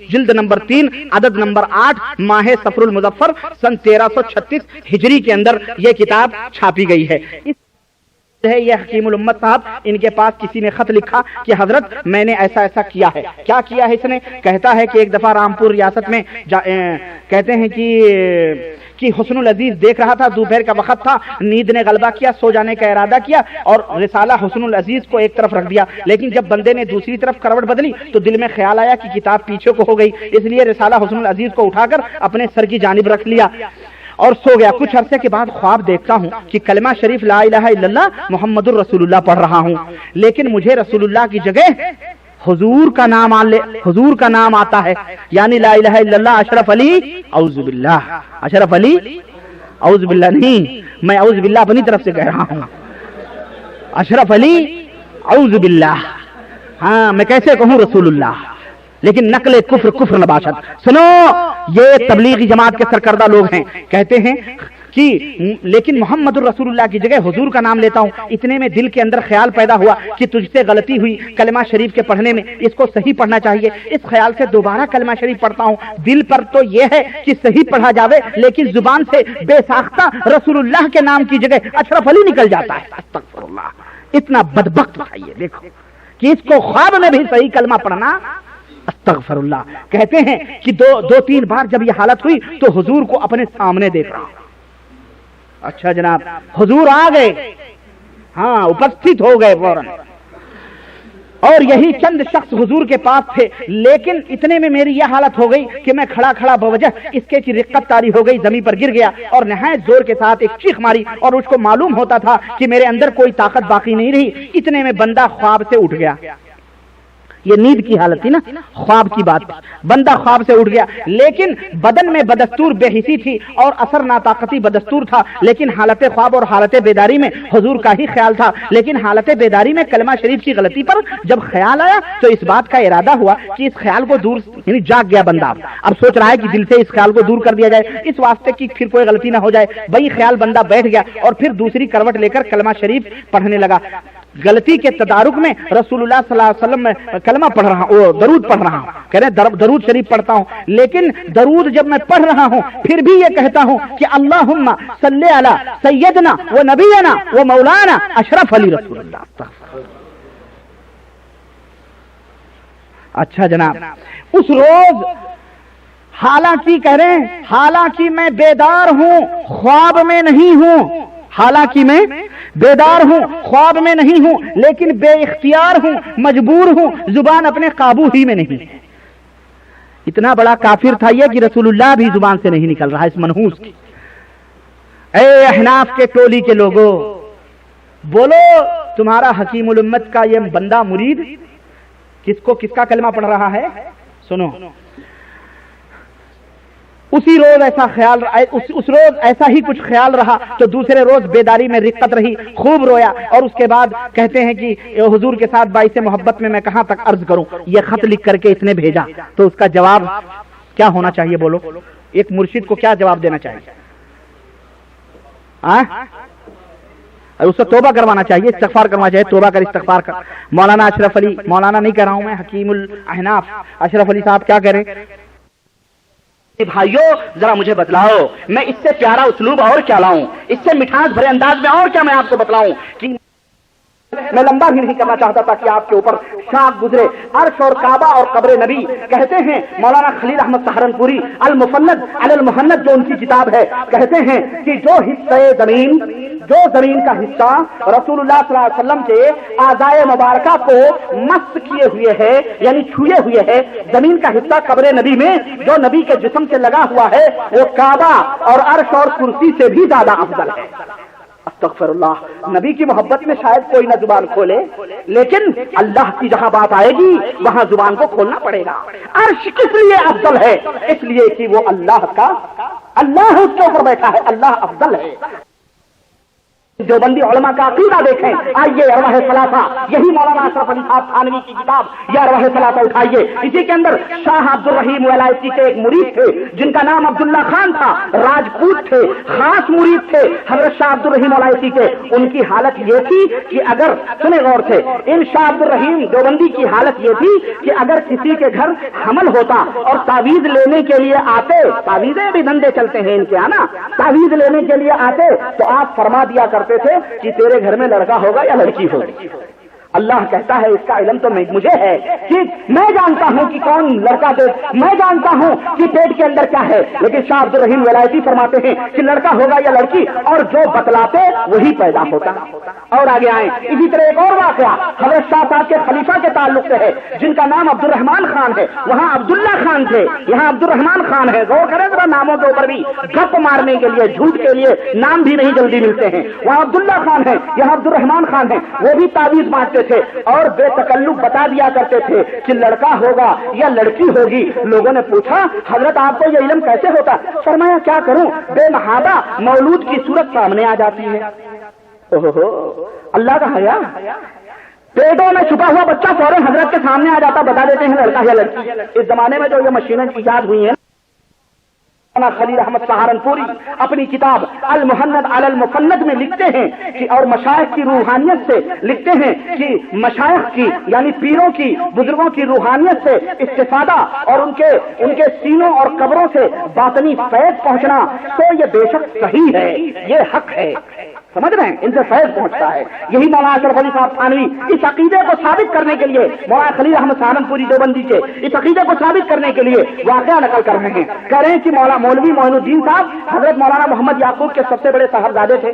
جلد نمبر 3 عدد نمبر 8 ماہ صفر المظفر سن 1336 ہجری کے اندر یہ کتاب چھاپی گئی ہے۔ ہے یہ حکیم الامت صاحب، ان کے پاس کسی نے خط لکھا کہ حضرت میں نے ایسا ایسا کیا ہے۔ کیا کیا ہے اس نے؟ کہتا ہے کہ ایک دفعہ رامپور ریاست میں کہتے ہیں کہ حسن العزیز دیکھ رہا تھا، دوپہر کا وقت تھا، نیند نے غلبہ کیا، سو جانے کا ارادہ کیا اور رسالہ حسن العزیز کو ایک طرف رکھ دیا، لیکن جب بندے نے دوسری طرف کروٹ بدلی تو دل میں خیال آیا کہ کتاب پیچھے کو ہو گئی، اس لیے رسالہ حسن العزیز کو اٹھا کر اپنے سر کی جانب رکھ لیا اور سو گیا۔ کچھ عرصے کے بعد خواب دیکھتا ہوں کہ کلمہ شریف لا الہ الا اللہ محمد الرسول اللہ پڑھ رہا ہوں، لیکن مجھے رسول اللہ کی جگہ حضور کا نام آتا ہے، یعنی لا الہ الا اللہ اشرف علی اعوذ باللہ، اشرف علی اعوذ باللہ نہیں، میں اعوذ باللہ اپنی طرف سے کہہ رہا ہوں، اشرف علی اعوذ باللہ، ہاں میں کیسے کہوں رسول اللہ، لیکن نقل کفر نباشت۔ سنو، یہ تبلیغی جماعت کے سرکردہ لوگ ہیں، کہتے ہیں کہ لیکن محمد الرسول اللہ کی جگہ حضور کا نام لیتا ہوں۔ اتنے میں دل کے اندر خیال پیدا ہوا کہ تجھ سے غلطی ہوئی کلمہ شریف کے پڑھنے میں، اس کو صحیح پڑھنا چاہیے۔ اس خیال سے دوبارہ کلمہ شریف پڑھتا ہوں۔ دل پر تو یہ ہے کہ صحیح پڑھا جاوے، لیکن زبان سے بے ساختہ رسول اللہ کے نام کی جگہ اشرف علی نکل جاتا ہے۔ استغفر اللہ، اتنا بدبخت بھائی ہے، دیکھو کہ اس کو خواب میں بھی صحیح کلمہ پڑھنا، استغفر اللہ۔ کہتے ہیں کہ دو تین بار جب یہ حالت ہوئی تو حضور کو اپنے سامنے دیکھ رہا ہوں۔ اچھا جناب، حضور آ گئے، ہاں اپستھت ہو گئے فوراً، اور یہی چند شخص حضور کے پاس تھے، لیکن اتنے میں میری یہ حالت ہو گئی کہ میں کھڑا بوجہ اس کے کی رقت طاری ہو گئی، زمین پر گر گیا اور نہایت زور کے ساتھ ایک چیخ ماری، اور اس کو معلوم ہوتا تھا کہ میرے اندر کوئی طاقت باقی نہیں رہی۔ اتنے میں بندہ خواب سے اٹھ گیا، یہ نیند کی حالت تھی نا، خواب کی بات، بندہ خواب سے اٹھ گیا، لیکن بدن میں بدستور بے حسی تھی اور اثر ناطاقتی بدستور تھا، لیکن حالت خواب اور حالت بیداری میں حضور کا ہی خیال تھا۔ لیکن حالت بیداری میں کلمہ شریف کی غلطی پر جب خیال آیا تو اس بات کا ارادہ ہوا کہ اس خیال کو دور، یعنی جاگ گیا بندہ، اب سوچ رہا ہے کہ دل سے اس خیال کو دور کر دیا جائے، اس واسطے کی پھر کوئی غلطی نہ ہو جائے۔ وہی خیال بندہ بیٹھ گیا اور پھر دوسری کروٹ لے کر کلمہ شریف پڑھنے لگا۔ غلطی کے تدارک میں رسول اللہ صلی اللہ علیہ وسلم میں کلمہ پڑھ رہا ہوں، درود پڑھ رہا ہوں، کہہ رہے درود شریف پڑھتا ہوں، لیکن درود جب میں پڑھ رہا ہوں پھر بھی یہ کہتا ہوں کہ اللہم صلی علی سیدنا و نبینا و مولانا اشرف علی رسول اللہ۔ اچھا جناب، اس روز حالانکہ کہہ رہے ہیں، حالانکہ میں بیدار ہوں خواب میں نہیں ہوں، حالانکہ میں بیدار ہوں خواب میں نہیں ہوں، لیکن بے اختیار ہوں، مجبور ہوں، زبان اپنے قابو ہی میں نہیں۔ اتنا بڑا کافر تھا یہ کہ رسول اللہ بھی زبان سے نہیں نکل رہا اس منحوس کی۔ اے احناف کے ٹولی کے لوگوں، بولو تمہارا حکیم الامت کا یہ بندہ مرید کس کا کلمہ پڑھ رہا ہے؟ سنو، اسی روز ایسا خیال، اس روز ایسا ہی کچھ خیال رہا تو دوسرے روز بیداری میں رقت رہی، خوب رویا، اور اس کے بعد کہتے ہیں کہ حضور کے ساتھ باعث محبت میں کہاں تک عرض کروں، یہ خط لکھ کر کے اس نے بھیجا، تو اس کا جواب کیا ہونا چاہیے؟ بولو، ایک مرشد کو کیا جواب دینا چاہیے؟ اس سے توبہ کروانا چاہیے، استغفار کروانا چاہیے، توبہ کر، استغفار کر۔ مولانا اشرف علی، مولانا نہیں کہہ رہا ہوں میں، حکیم الاحناف اشرف علی صاحب کیا کہہ رہے ہیں؟ بھائیو ذرا مجھے بتلاؤ، میں اس سے پیارا اسلوب اور کیا لاؤں، اس سے مٹھاس بھرے انداز میں اور کیا میں آپ کو بتلاؤں کہ میں لمبا بھی نہیں کرنا چاہتا تھا کہ آپ کے اوپر شاخ گزرے. عرش اور کعبہ اور قبر نبی. کہتے ہیں مولانا خلیل احمد سہارنپوری المفند علی المحند جو ان کی کتاب ہے, کہتے ہیں کہ جو زمین کا حصہ رسول اللہ صلی اللہ علیہ وسلم کے اعضائے مبارکہ کو مس کیے ہوئے ہے, یعنی چھوئے ہوئے ہے, زمین کا حصہ قبر نبی میں جو نبی کے جسم سے لگا ہوا ہے وہ کعبہ اور عرش اور کرسی سے بھی زیادہ افضل ہے. استغفر اللہ. نبی کی محبت میں شاید کوئی نہ زبان کھولے, لیکن اللہ کی جہاں بات آئے گی وہاں زبان کو کھولنا پڑے گا. عرش کس لیے افضل ہے؟ اس لیے کہ وہ اللہ اس کے اوپر بیٹھا ہے, اللہ افضل ہے. دیوبندی علماء کا عقیدہ دیکھیں. آئیے ارواح ثلاثہ, یہی مولانا اشرف علی صاحب تھانوی کی کتاب یہ ارواح ثلاثہ اٹھائیے. اسی کے اندر شاہ عبد الرحیم ولایتی کے ایک مرید تھے جن کا نام عبداللہ خان تھا, راجپوت تھے, خاص مرید تھے حضرت شاہ عبد الرحیم ولایتی کے. ان کی حالت یہ تھی کہ اگر سنے غور سے, ان شاہ عبد الرحیم دیوبندی کی حالت یہ تھی کہ اگر کسی کے گھر حمل ہوتا اور تعویذ لینے کے لیے آتے, تعویذیں بھی دھندے چلتے ہیں ان کے آنا, تعویذ لینے کے لیے آتے تو آپ فرما دیا کرتے تھے کہ تیرے گھر میں لڑکا ہوگا یا لڑکی ہوگی. اللہ کہتا ہے اس کا علم تو مجھے ہے کہ میں جانتا ہوں کہ کون لڑکا دے, میں جانتا ہوں کہ پیٹ کے اندر کیا ہے, لیکن شاہ عبد الرحیم ولایتی فرماتے ہیں کہ لڑکا ہوگا یا لڑکی, اور جو بتلاتے وہی پیدا ہوتا. اور آگے آئیں. اسی طرح ایک اور واقعہ حضرت شاہ صاحب کے خلیفہ کے تعلق سے ہے جن کا نام عبد الرحمان خان ہے. وہاں عبداللہ خان تھے, یہاں عبد الرحمان خان ہے. غور کریں ذرا ناموں کے اوپر بھی, گپ مارنے کے لیے, جھوٹ کے لیے نام بھی نہیں جلدی ملتے ہیں. وہاں عبداللہ خان ہے, یہاں عبد الرحمان خان ہے. وہ بھی تعویذ بانٹتے تھے اور بے تکلف بتا دیا کرتے تھے کہ لڑکا ہوگا یا لڑکی ہوگی. لوگوں نے پوچھا حضرت آپ کو یہ علم کیسے ہوتا؟ فرمایا کیا کروں, بے محابہ مولود کی صورت سامنے آ جاتی ہے. اللہ کا حیا, پیٹوں میں چھپا ہوا بچہ فوراً حضرت کے سامنے آ جاتا, بتا دیتے ہیں لڑکا یا لڑکی. اس زمانے میں جو یہ مشینیں ایجاد ہوئی ہیں, خلیل احمد سہارنپوری اپنی کتاب المحند علی المفند میں لکھتے ہیں کہ, اور مشائخ کی روحانیت سے لکھتے ہیں کہ مشائخ کی یعنی پیروں کی, بزرگوں کی روحانیت سے استفادہ اور ان کے سینوں اور قبروں سے باطنی فیض پہنچنا تو یہ بے شک صحیح ہے, یہ حق ہے. سمجھ رہے ہیں, ان سے فیض پہنچتا ہے. یہی مولانا اشرف علی صاحب تھانوی اس عقیدے کو ثابت کرنے کے لیے, مولانا خلیل احمد سہارنپوری دیوبندی کے اس عقیدے کو ثابت کرنے کے لیے واقعہ نقل کر رہے ہیں. کہہ رہے ہیں کہ مولوی معین الدین صاحب حضرت مولانا محمد یعقوب کے سب سے بڑے صاحبزادے تھے.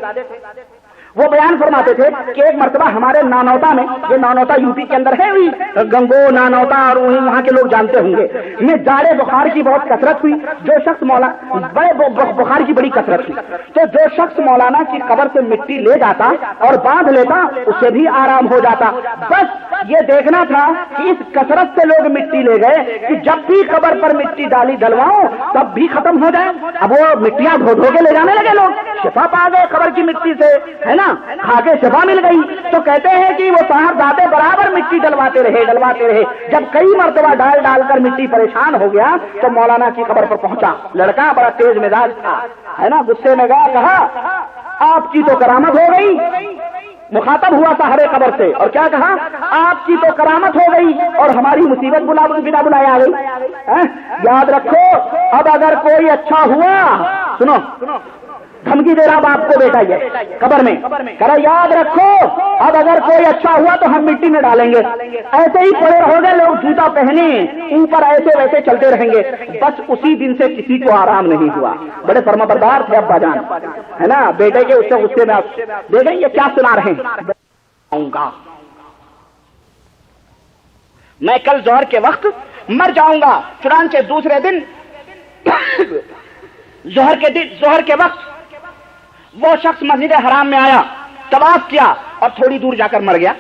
وہ بیان فرماتے تھے کہ ایک مرتبہ ہمارے نانوتا میں, یہ نانوتا یوپی کے اندر ہے, گنگو نانوتا اور وہاں کے لوگ جانتے ہوں گے, میں جاڑے بخار کی بہت کثرت ہوئی. جو شخص مولانا بڑے بخار کی بڑی کثرت ہوئی تو جو شخص مولانا کی قبر سے مٹی لے جاتا اور باندھ لیتا اسے بھی آرام ہو جاتا. بس یہ دیکھنا تھا کہ اس کثرت سے لوگ مٹی لے گئے کہ جب بھی قبر پر مٹی ڈالی ڈلواؤں تب بھی ختم ہو جائے. اب وہ مٹیاں دھو دھو کے لے جانے لگے لوگ, شفا پا گئے قبر کی مٹی سے, ہے نا, کھا کے شفا مل گئی. تو کہتے ہیں کہ وہ صاحبزادے برابر مٹی ڈلواتے رہے. جب کئی مرتبہ ڈال کر مٹی پریشان ہو گیا تو مولانا کی قبر پر پہنچا. لڑکا بڑا تیز مزاج تھا, ہے نا, غصے میں گیا, کہا آپ کی تو کرامت ہو گئی. مخاطب ہوا تھا ہرے قبر سے اور کیا کہا, آپ کی تو کرامت ہو گئی اور ہماری مصیبت بنا بنائے آ گئی. یاد رکھو اب اگر کوئی اچھا ہوا, سنو دھمکی دے رہا باپ کو بیٹا یہ قبر میں, کہہ رہا یاد رکھو اب اگر کوئی اچھا ہوا تو ہم مٹی میں ڈالیں گے. ایسے ہی پڑے رہو گے لوگ, جوتا پہنے اوپر ایسے ویسے چلتے رہیں گے. بس اسی دن سے کسی کو آرام نہیں ہوا. بڑے فرما بردار تھے ابا جان, ہے نا, بیٹے کے اس سے غصے میں آپ دیکھیں یہ کیا سنا رہے ہیں. میں کل ظہر کے وقت مر جاؤں گا. چنانچہ دوسرے دن ظہر کے وقت وہ شخص مسجد حرام میں آیا, طواف کیا اور تھوڑی دور جا کر مر گیا.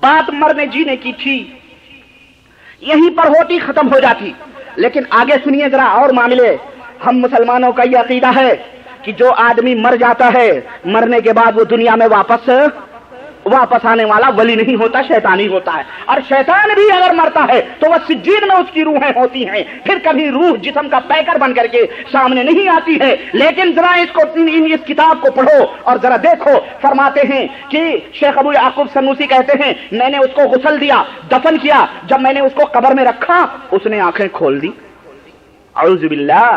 بات مرنے جینے کی تھی, یہیں پر ہوتی ختم ہو جاتی. لیکن آگے سنیے ذرا اور معاملے. ہم مسلمانوں کا یہ عقیدہ ہے کہ جو آدمی مر جاتا ہے مرنے کے بعد وہ دنیا میں واپس آنے والا ولی نہیں ہوتا, شیطانی ہوتا ہے. اور شیطان بھی اگر مرتا ہے تو وہ سجین میں اس کی روحیں ہوتی ہیں, پھر کبھی روح جسم کا پیکر بن کر کے سامنے نہیں آتی ہے. لیکن ذرا اس کتاب کو پڑھو اور ذرا دیکھو. فرماتے ہیں کہ شیخ ابو یعقوب سنوسی کہتے ہیں میں نے اس کو غسل دیا, دفن کیا. جب میں نے اس کو قبر میں رکھا اس نے آنکھیں کھول دی. اعوذ باللہ.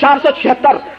476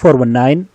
419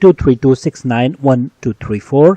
2326911234।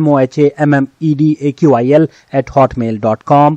mohammedaqil@hotmail.com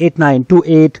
8928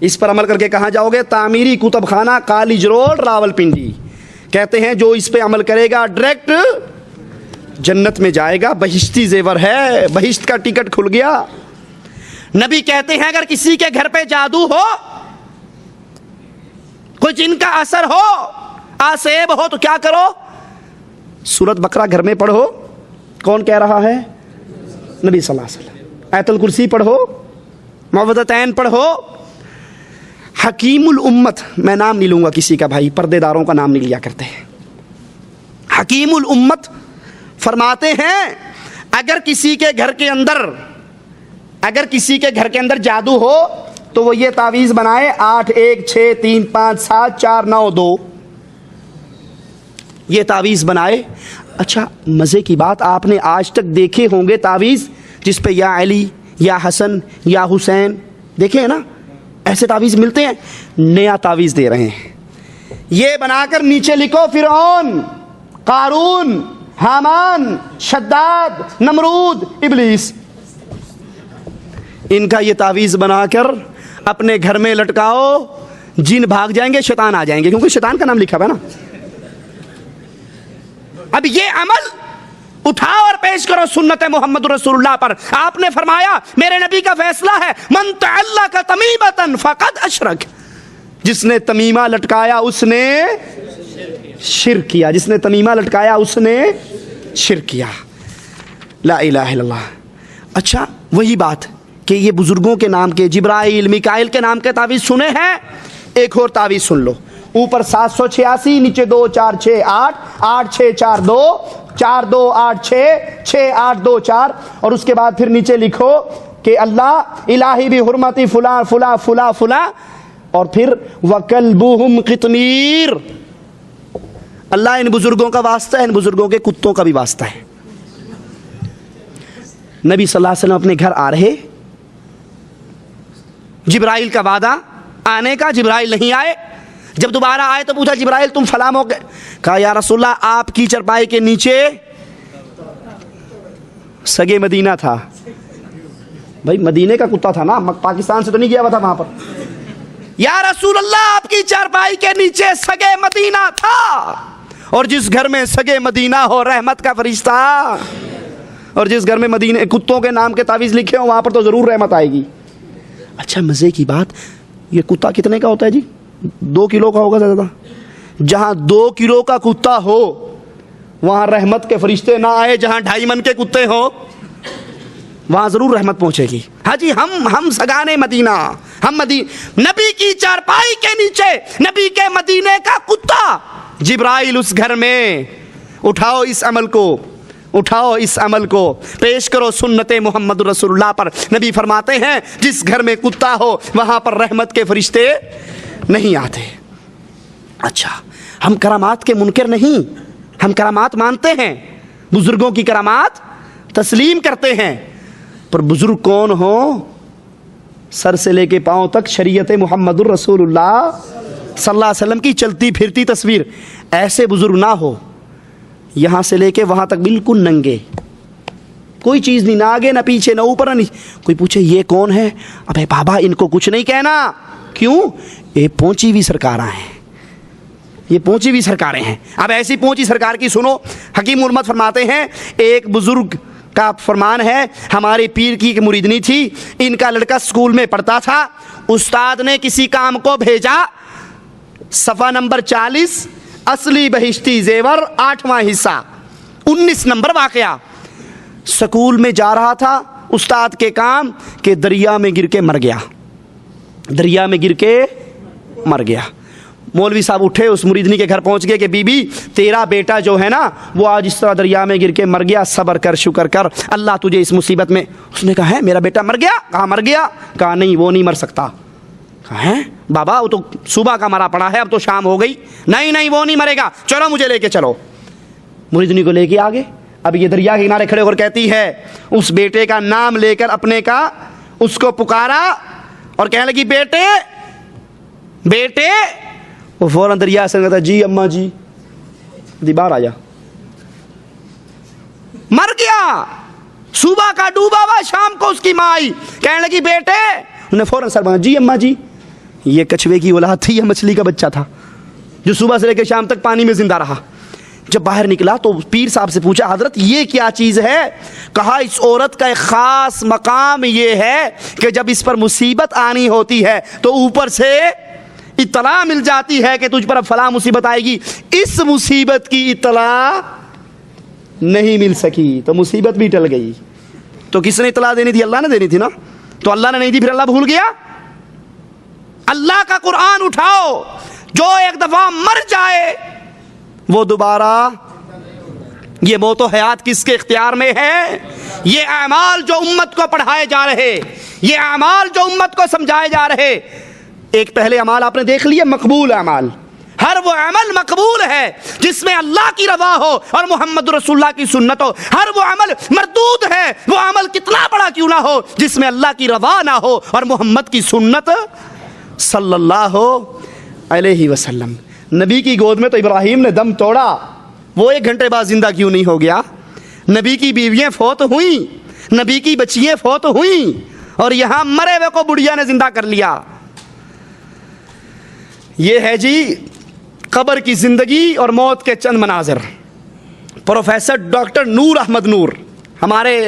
اس پر عمل کر کے کہاں جاؤ گے؟ تعمیری کتب خانہ کالج روڈ راولپنڈی. کہتے ہیں جو اس پہ عمل کرے گا ڈائریکٹ جنت میں جائے گا. بہشتی زیور ہے, بہشت کا ٹکٹ کھل گیا. نبی کہتے ہیں اگر کسی کے گھر پہ جادو ہو, کوئی جن کا اثر ہو, آسیب ہو, تو کیا کرو؟ سورۃ بقرہ گھر میں پڑھو. کون کہہ رہا ہے؟ نبی صلی اللہ علیہ وسلم. آیت الکرسی پڑھو, معوذتین پڑھو. حکیم الامت, میں نام نہیں لوں گا کسی کا بھائی, پردے داروں کا نام نہیں لیا کرتے ہیں. حکیم الامت فرماتے ہیں اگر کسی کے گھر کے اندر جادو ہو تو وہ یہ تعویذ بنائے 8 1 6 3 5 7 4 9 2, یہ تعویذ بنائے. اچھا مزے کی بات, آپ نے آج تک دیکھے ہوں گے تعویذ جس پہ یا علی یا حسن یا حسین, دیکھے ہیں نا, ایسے تعویذ ملتے ہیں. نیا تعویذ دے رہے ہیں, یہ بنا کر نیچے لکھو فرعون, قارون, حامان, شداد, نمرود, ابلیس. ان کا یہ تعویذ بنا کر اپنے گھر میں لٹکاؤ, جن بھاگ جائیں گے, شیطان آ جائیں گے, کیونکہ شیطان کا نام لکھا ہوا ہے نا. اب یہ عمل اٹھاؤ اور پیش کرو سنت محمد رسول اللہ پر. آپ نے فرمایا میرے نبی کا فیصلہ ہے, من تعلق تمیمۃ فقد اشرک, جس نے تمیمہ لٹکایا اس نے شرک کیا, جس نے تمیمہ لٹکایا اس نے شرک کیا. لا الہ الا اللہ. اچھا وہی بات کہ یہ بزرگوں کے نام کے, جبرائیل میکائیل کے نام کے تعویذ سنے ہیں. ایک اور تعویذ سن لو, اوپر 786, نیچے 2 4 6 8 8 6 4 2 4 2 8 6 6 8 2 4, اور اس کے بعد پھر نیچے لکھو کہ اللہ الہی بھی حرمتی فلاں فلاں فلاں فلاں, اور پھر وَكَلْبُهُمْ قِطْمِيرٌ. اللہ ان بزرگوں کا واسطہ ہے, ان بزرگوں کے کتوں کا بھی واسطہ ہے. نبی صلی اللہ علیہ وسلم اپنے گھر آ رہے, جبرائیل کا وعدہ آنے کا, جبرائیل نہیں آئے. جب دوبارہ آئے تو پوچھا جبرائیل تم فلاں ہو گئے؟ کہا یا رسول اللہ آپ کی چرپائی کے نیچے سگے مدینہ تھا. بھائی مدینے کا کتا تھا نا, پاکستان سے تو نہیں گیا ہوا تھا وہاں پر. یا رسول اللہ آپ کی چارپائی کے نیچے سگے مدینہ تھا, اور جس گھر میں سگے مدینہ ہو رحمت کا فرشتہ, اور جس گھر میں مدینے کتوں کے نام کے تعویذ لکھے ہوں وہاں پر تو ضرور رحمت آئے گی. اچھا مزے کی بات, یہ کتا کتنے کا ہوتا ہے جی؟ 2 کلو کا ہوگا زیادہ. جہاں 2 کلو کا کتا ہو وہاں رحمت کے فرشتے نہ آئے, جہاں 2.5 من کے کتے ہو وہاں ضرور رحمت پہنچے گی. ہاں جی, ہم سگانے مدینہ, ہم نبی کی چارپائی کے نیچے نبی کے مدینے کا کتا جبرائیل اس گھر میں. اٹھاؤ اس عمل کو, اٹھاؤ اس عمل کو, پیش کرو سنت محمد رسول اللہ پر. نبی فرماتے ہیں جس گھر میں کتا ہو وہاں پر رحمت کے فرشتے نہیں آتے. اچھا ہم کرامات کے منکر نہیں, ہم کرامات مانتے ہیں, بزرگوں کی کرامات تسلیم کرتے ہیں, پر بزرگ کون ہو؟ سر سے لے کے پاؤں تک شریعت محمد الرسول اللہ صلی اللہ علیہ وسلم کی چلتی پھرتی تصویر. ایسے بزرگ نہ ہو یہاں سے لے کے وہاں تک بالکل ننگے, کوئی چیز نہیں, نہ آگے نہ پیچھے نہ اوپر نہ نہیں. کوئی پوچھے یہ کون ہے؟ ابے بابا ان کو کچھ نہیں کہنا. کیوں؟ یہ پہنچی ہوئی سرکاراں ہیں, یہ پہنچی ہوئی سرکاریں ہیں. اب ایسی پہنچی سرکار کی سنو. حکیم الامت فرماتے ہیں ایک بزرگ کا فرمان ہے, ہمارے پیر کی ایک مریدنی تھی, ان کا لڑکا اسکول میں پڑھتا تھا, استاد نے کسی کام کو بھیجا, صفحہ نمبر 40 اصلی بہشتی زیور 8واں حصہ 19 نمبر واقعہ. سکول میں جا رہا تھا, استاد کے کام کہ دریا میں گر کے مر گیا, دریا میں گر کے مر گیا. مولوی صاحب اٹھے, اس مریدنی کے گھر پہنچ گئے کہ بی بی تیرا بیٹا جو ہے نا وہ آج اس طرح دریا میں گر کے مر گیا, صبر کر, شکر کر, اللہ تجھے اس مصیبت میں. اس نے کہا ہے میرا بیٹا مر گیا؟ کہا مر گیا. کہا نہیں وہ نہیں مر سکتا. کہا ہے بابا وہ تو صبح کا مرا پڑا ہے, اب تو شام ہو گئی. نہیں نہیں وہ نہیں مرے گا, چلو مجھے لے کے چلو. مریدنی کو لے کے آگے. اب یہ دریا کے کنارے کھڑے ہو کر کہتی ہے, اس بیٹے کا نام لے کر اپنے کا اس کو پکارا اور کہنے لگی بیٹے بیٹے. وہ فوراً دریا سے کہتا جی اماں جی, دی باہر آ جا. مر گیا, صبح کا ڈوبا ہوا, شام کو اس کی ماں آئی, کہنے لگی بیٹے. انہیں فوراً سر بنا جی اماں جی. یہ کچھوے کی اولاد تھی یا مچھلی کا بچہ تھا جو صبح سے لے کے شام تک پانی میں زندہ رہا؟ جب باہر نکلا تو پیر صاحب سے پوچھا حضرت یہ کیا چیز ہے؟ کہا اس عورت کا ایک خاص مقام یہ ہے کہ جب اس پر مصیبت آنی ہوتی ہے تو اوپر سے اطلاع مل جاتی ہے کہ تجھ پر اب فلاں مصیبت آئے گی. اس مصیبت کی اطلاع نہیں مل سکی تو مصیبت بھی ٹل گئی. تو کس نے اطلاع دینی تھی؟ اللہ نے دینی تھی نا. تو اللہ نے نہیں دی، پھر اللہ بھول گیا؟ اللہ کا قرآن اٹھاؤ، جو ایک دفعہ مر جائے وہ دوبارہ، یہ موت و حیات کس کے اختیار میں ہے؟ یہ اعمال جو امت کو پڑھائے جا رہے، یہ اعمال جو امت کو سمجھائے جا رہے. ایک پہلے اعمال آپ نے دیکھ لیے، مقبول اعمال. ہر وہ عمل مقبول ہے جس میں اللہ کی رضا ہو اور محمد رسول اللہ کی سنت ہو. ہر وہ عمل مردود ہے، وہ عمل کتنا بڑا کیوں نہ ہو، جس میں اللہ کی رضا نہ ہو اور محمد کی سنت صلی اللہ علیہ وسلم. نبی کی گود میں تو ابراہیم نے دم توڑا، وہ 1 گھنٹے بعد زندہ کیوں نہیں ہو گیا؟ نبی کی بیویاں فوت ہوئیں، نبی کی بچیاں فوت ہوئیں، اور یہاں مرے ہوئے کو بڑھیا نے زندہ کر لیا. یہ ہے جی قبر کی زندگی اور موت کے چند مناظر. پروفیسر ڈاکٹر نور احمد نور ہمارے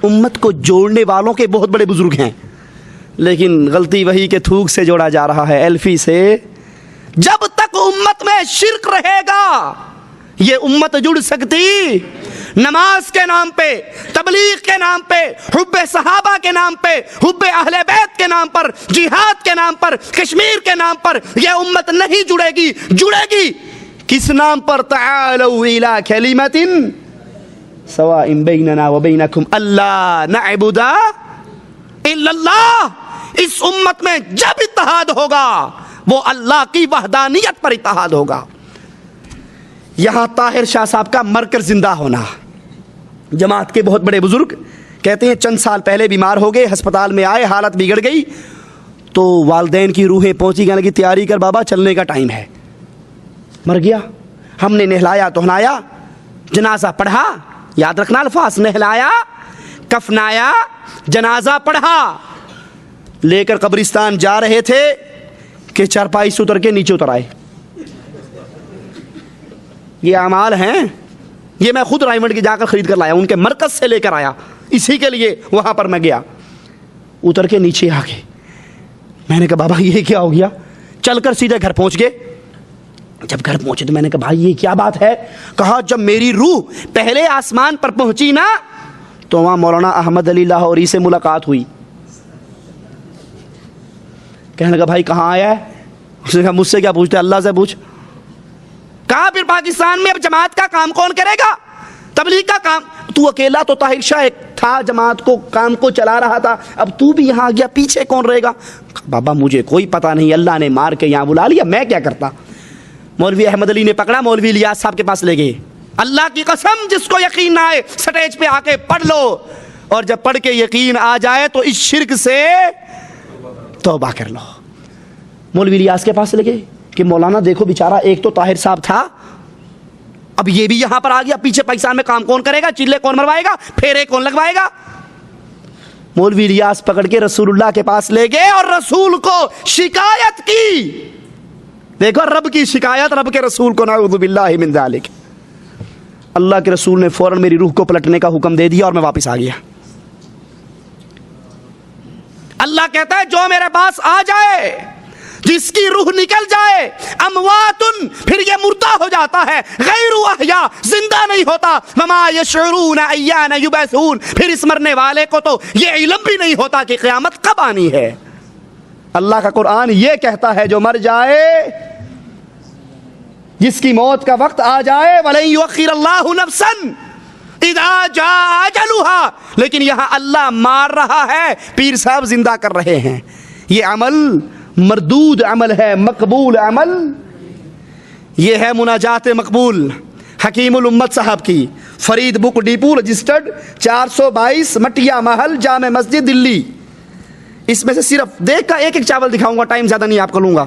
امت کو جوڑنے والوں کے بہت بڑے بزرگ ہیں، لیکن غلطی وہی کہ تھوک سے جوڑا جا رہا ہے، ایلفی سے. جب تک امت میں شرک رہے گا یہ امت جڑ سکتی؟ نماز کے نام پہ، تبلیغ کے نام پہ، حب صحابہ کے نام پہ، حب اہل بیت کے نام پر، جہاد کے نام پر، کشمیر کے نام پر یہ امت نہیں جڑے گی. جڑے گی کس نام پر؟ تعالوا الی کلمۃ سواء بیننا وبینکم الا نعبد الا اللہ. اس امت میں جب اتحاد ہوگا وہ اللہ کی وحدانیت پر اتحاد ہوگا. یہاں طاہر شاہ صاحب کا مر کر زندہ ہونا. جماعت کے بہت بڑے بزرگ کہتے ہیں چند سال پہلے بیمار ہو گئے، ہسپتال میں آئے، حالت بگڑ گئی تو والدین کی روحیں پہنچی، کہنے لگی تیاری کر بابا چلنے کا ٹائم ہے. مر گیا. ہم نے نہلایا دہلایا، جنازہ پڑھا، یاد رکھنا الفاظ، نہلایا، کفنایا، جنازہ پڑھا. لے کر قبرستان جا رہے تھے کہ چارپائی سے اتر کے نیچے اتر آئے. یہ اعمال ہیں. یہ میں خود رائمنڈ کی جا کر خرید کر لایا، ان کے مرکز سے لے کر آیا، اسی کے لیے وہاں پر میں گیا. اتر کے نیچے آ گئے. میں نے کہا بابا یہ کیا ہو گیا؟ چل کر سیدھے گھر پہنچ گئے. جب گھر پہنچے تو میں نے کہا بھائی یہ کیا بات ہے؟ کہا جب میری روح پہلے آسمان پر پہنچی نا تو وہاں مولانا احمد علی لاہوری سے ملاقات ہوئی. کہنے لگا بھائی کہاں آیا ہے؟ اس نے کہا مجھ سے کیا پوچھتے، اللہ سے پوچھ. کہا پھر پاکستان میں اب جماعت کا کام کون کرے گا؟ تبلیغ کا کام تو اکیلا تو طاہر شاہ ایک تھا، جماعت کو کام کو چلا رہا تھا، اب تو بھی یہاں آ گیا، پیچھے کون رہے گا؟ بابا مجھے کوئی پتا نہیں، اللہ نے مار کے یہاں بلا لیا، میں کیا کرتا. مولوی احمد علی نے پکڑا، مولوی الیاس صاحب کے پاس لے گئے. اللہ کی قسم جس کو یقین نہ آئے سٹیج پہ آ کے پڑھ لو، اور جب پڑھ کے یقین آ جائے تو اس شرک سے توبہ کر لو. مولوی الیاس کے پاس لے گئے کہ مولانا دیکھو بیچارہ ایک تو طاہر صاحب تھا، اب یہ بھی یہاں پر آ گیا، پیچھے پاکستان میں کام کون کرے گا؟ چلے کون مروائے گا؟ پھیرے کون لگوائے گا؟ مولوی الیاس پکڑ کے رسول اللہ کے پاس لے گئے اور رسول کو شکایت کی. دیکھو رب کی شکایت رب کے رسول کو، نعوذ باللہ من ذالک. اللہ کے رسول نے فوراً میری روح کو پلٹنے کا حکم دے دیا اور میں واپس آ گیا. اللہ کہتا ہے جو میرے پاس آ جائے، جس کی روح نکل جائے، امواتن، پھر یہ مردہ ہو جاتا ہے، غیر احیاء، زندہ نہیں ہوتا. وما یشعرون ایان یبعثون، پھر اس مرنے والے کو تو یہ علم بھی نہیں ہوتا کہ قیامت کب آنی ہے. اللہ کا قرآن یہ کہتا ہے جو مر جائے، جس کی موت کا وقت آ جائے، وَلَن يُؤَخِّرَ اللَّهُ نَفْسًا اِذَا جَاءَ أَجَلُهَا، لیکن یہاں اللہ مار رہا ہے، پیر صاحب زندہ کر رہے ہیں. یہ عمل مردود عمل ہے، مقبول عمل. یہ ہے مناجات مقبول حکیم الامت صاحب کی، Farid book depot, registered 422 Matia Mahal, Jama Masjid, دلی. اس میں سے صرف دیکھ کا ایک ایک چاول دکھاؤں گا، ٹائم زیادہ نہیں آپ کو لوں گا.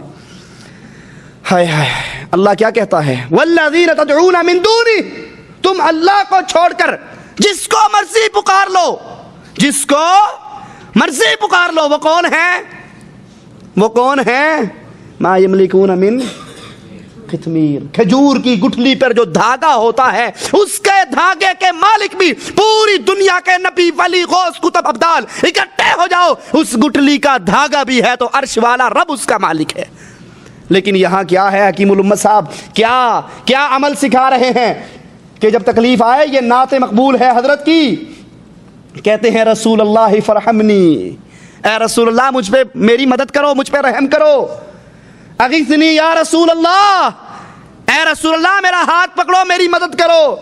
ہائے ہائے اللہ کیا کہتا ہے، والذین تدعون من دونہ، تم اللہ کو چھوڑ کر جس کو مرضی پکار لو، جس کو مرضی پکار لو. وہ کون ہے؟ وہ کون ہیں؟ ما یملکون من قطمیر، کھجور کی گٹھلی پر جو دھاگا ہوتا ہے اس کے دھاگے کے مالک بھی پوری دنیا کے نبی ولی غوث کتب ابدال اکٹھے ہو جاؤ، اس گٹھلی کا دھاگا بھی ہے تو عرش والا رب اس کا مالک ہے۔ لیکن یہاں کیا ہے حکیم الامت صاحب، کیا عمل سکھا رہے ہیں کہ جب تکلیف آئے، یہ نعت مقبول ہے حضرت کی، کہتے ہیں رسول اللہ فرحمنی، اے رسول اللہ مجھ پہ میری مدد کرو، مجھ پہ رحم کرو، اغیثنی یا رسول اللہ، اے رسول اللہ میرا ہاتھ پکڑو، میری مدد کرو،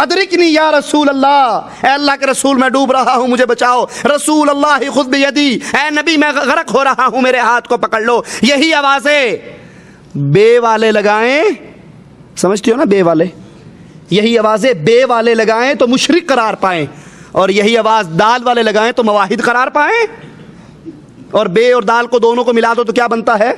ادرکنی یا رسول اللہ، اے اللہ کے رسول میں ڈوب رہا ہوں مجھے بچاؤ، رسول اللہ خذ بیدی، اے نبی میں غرق ہو رہا ہوں میرے ہاتھ کو پکڑ لو۔ یہی آوازیں بے والے لگائیں، سمجھتے ہو نا بے والے، یہی آوازیں بے والے لگائیں تو مشرک قرار پائیں، اور یہی آواز دال والے لگائیں تو موحد قرار پائیں، اور بے اور دال کو دونوں کو ملا دو تو کیا بنتا ہے؟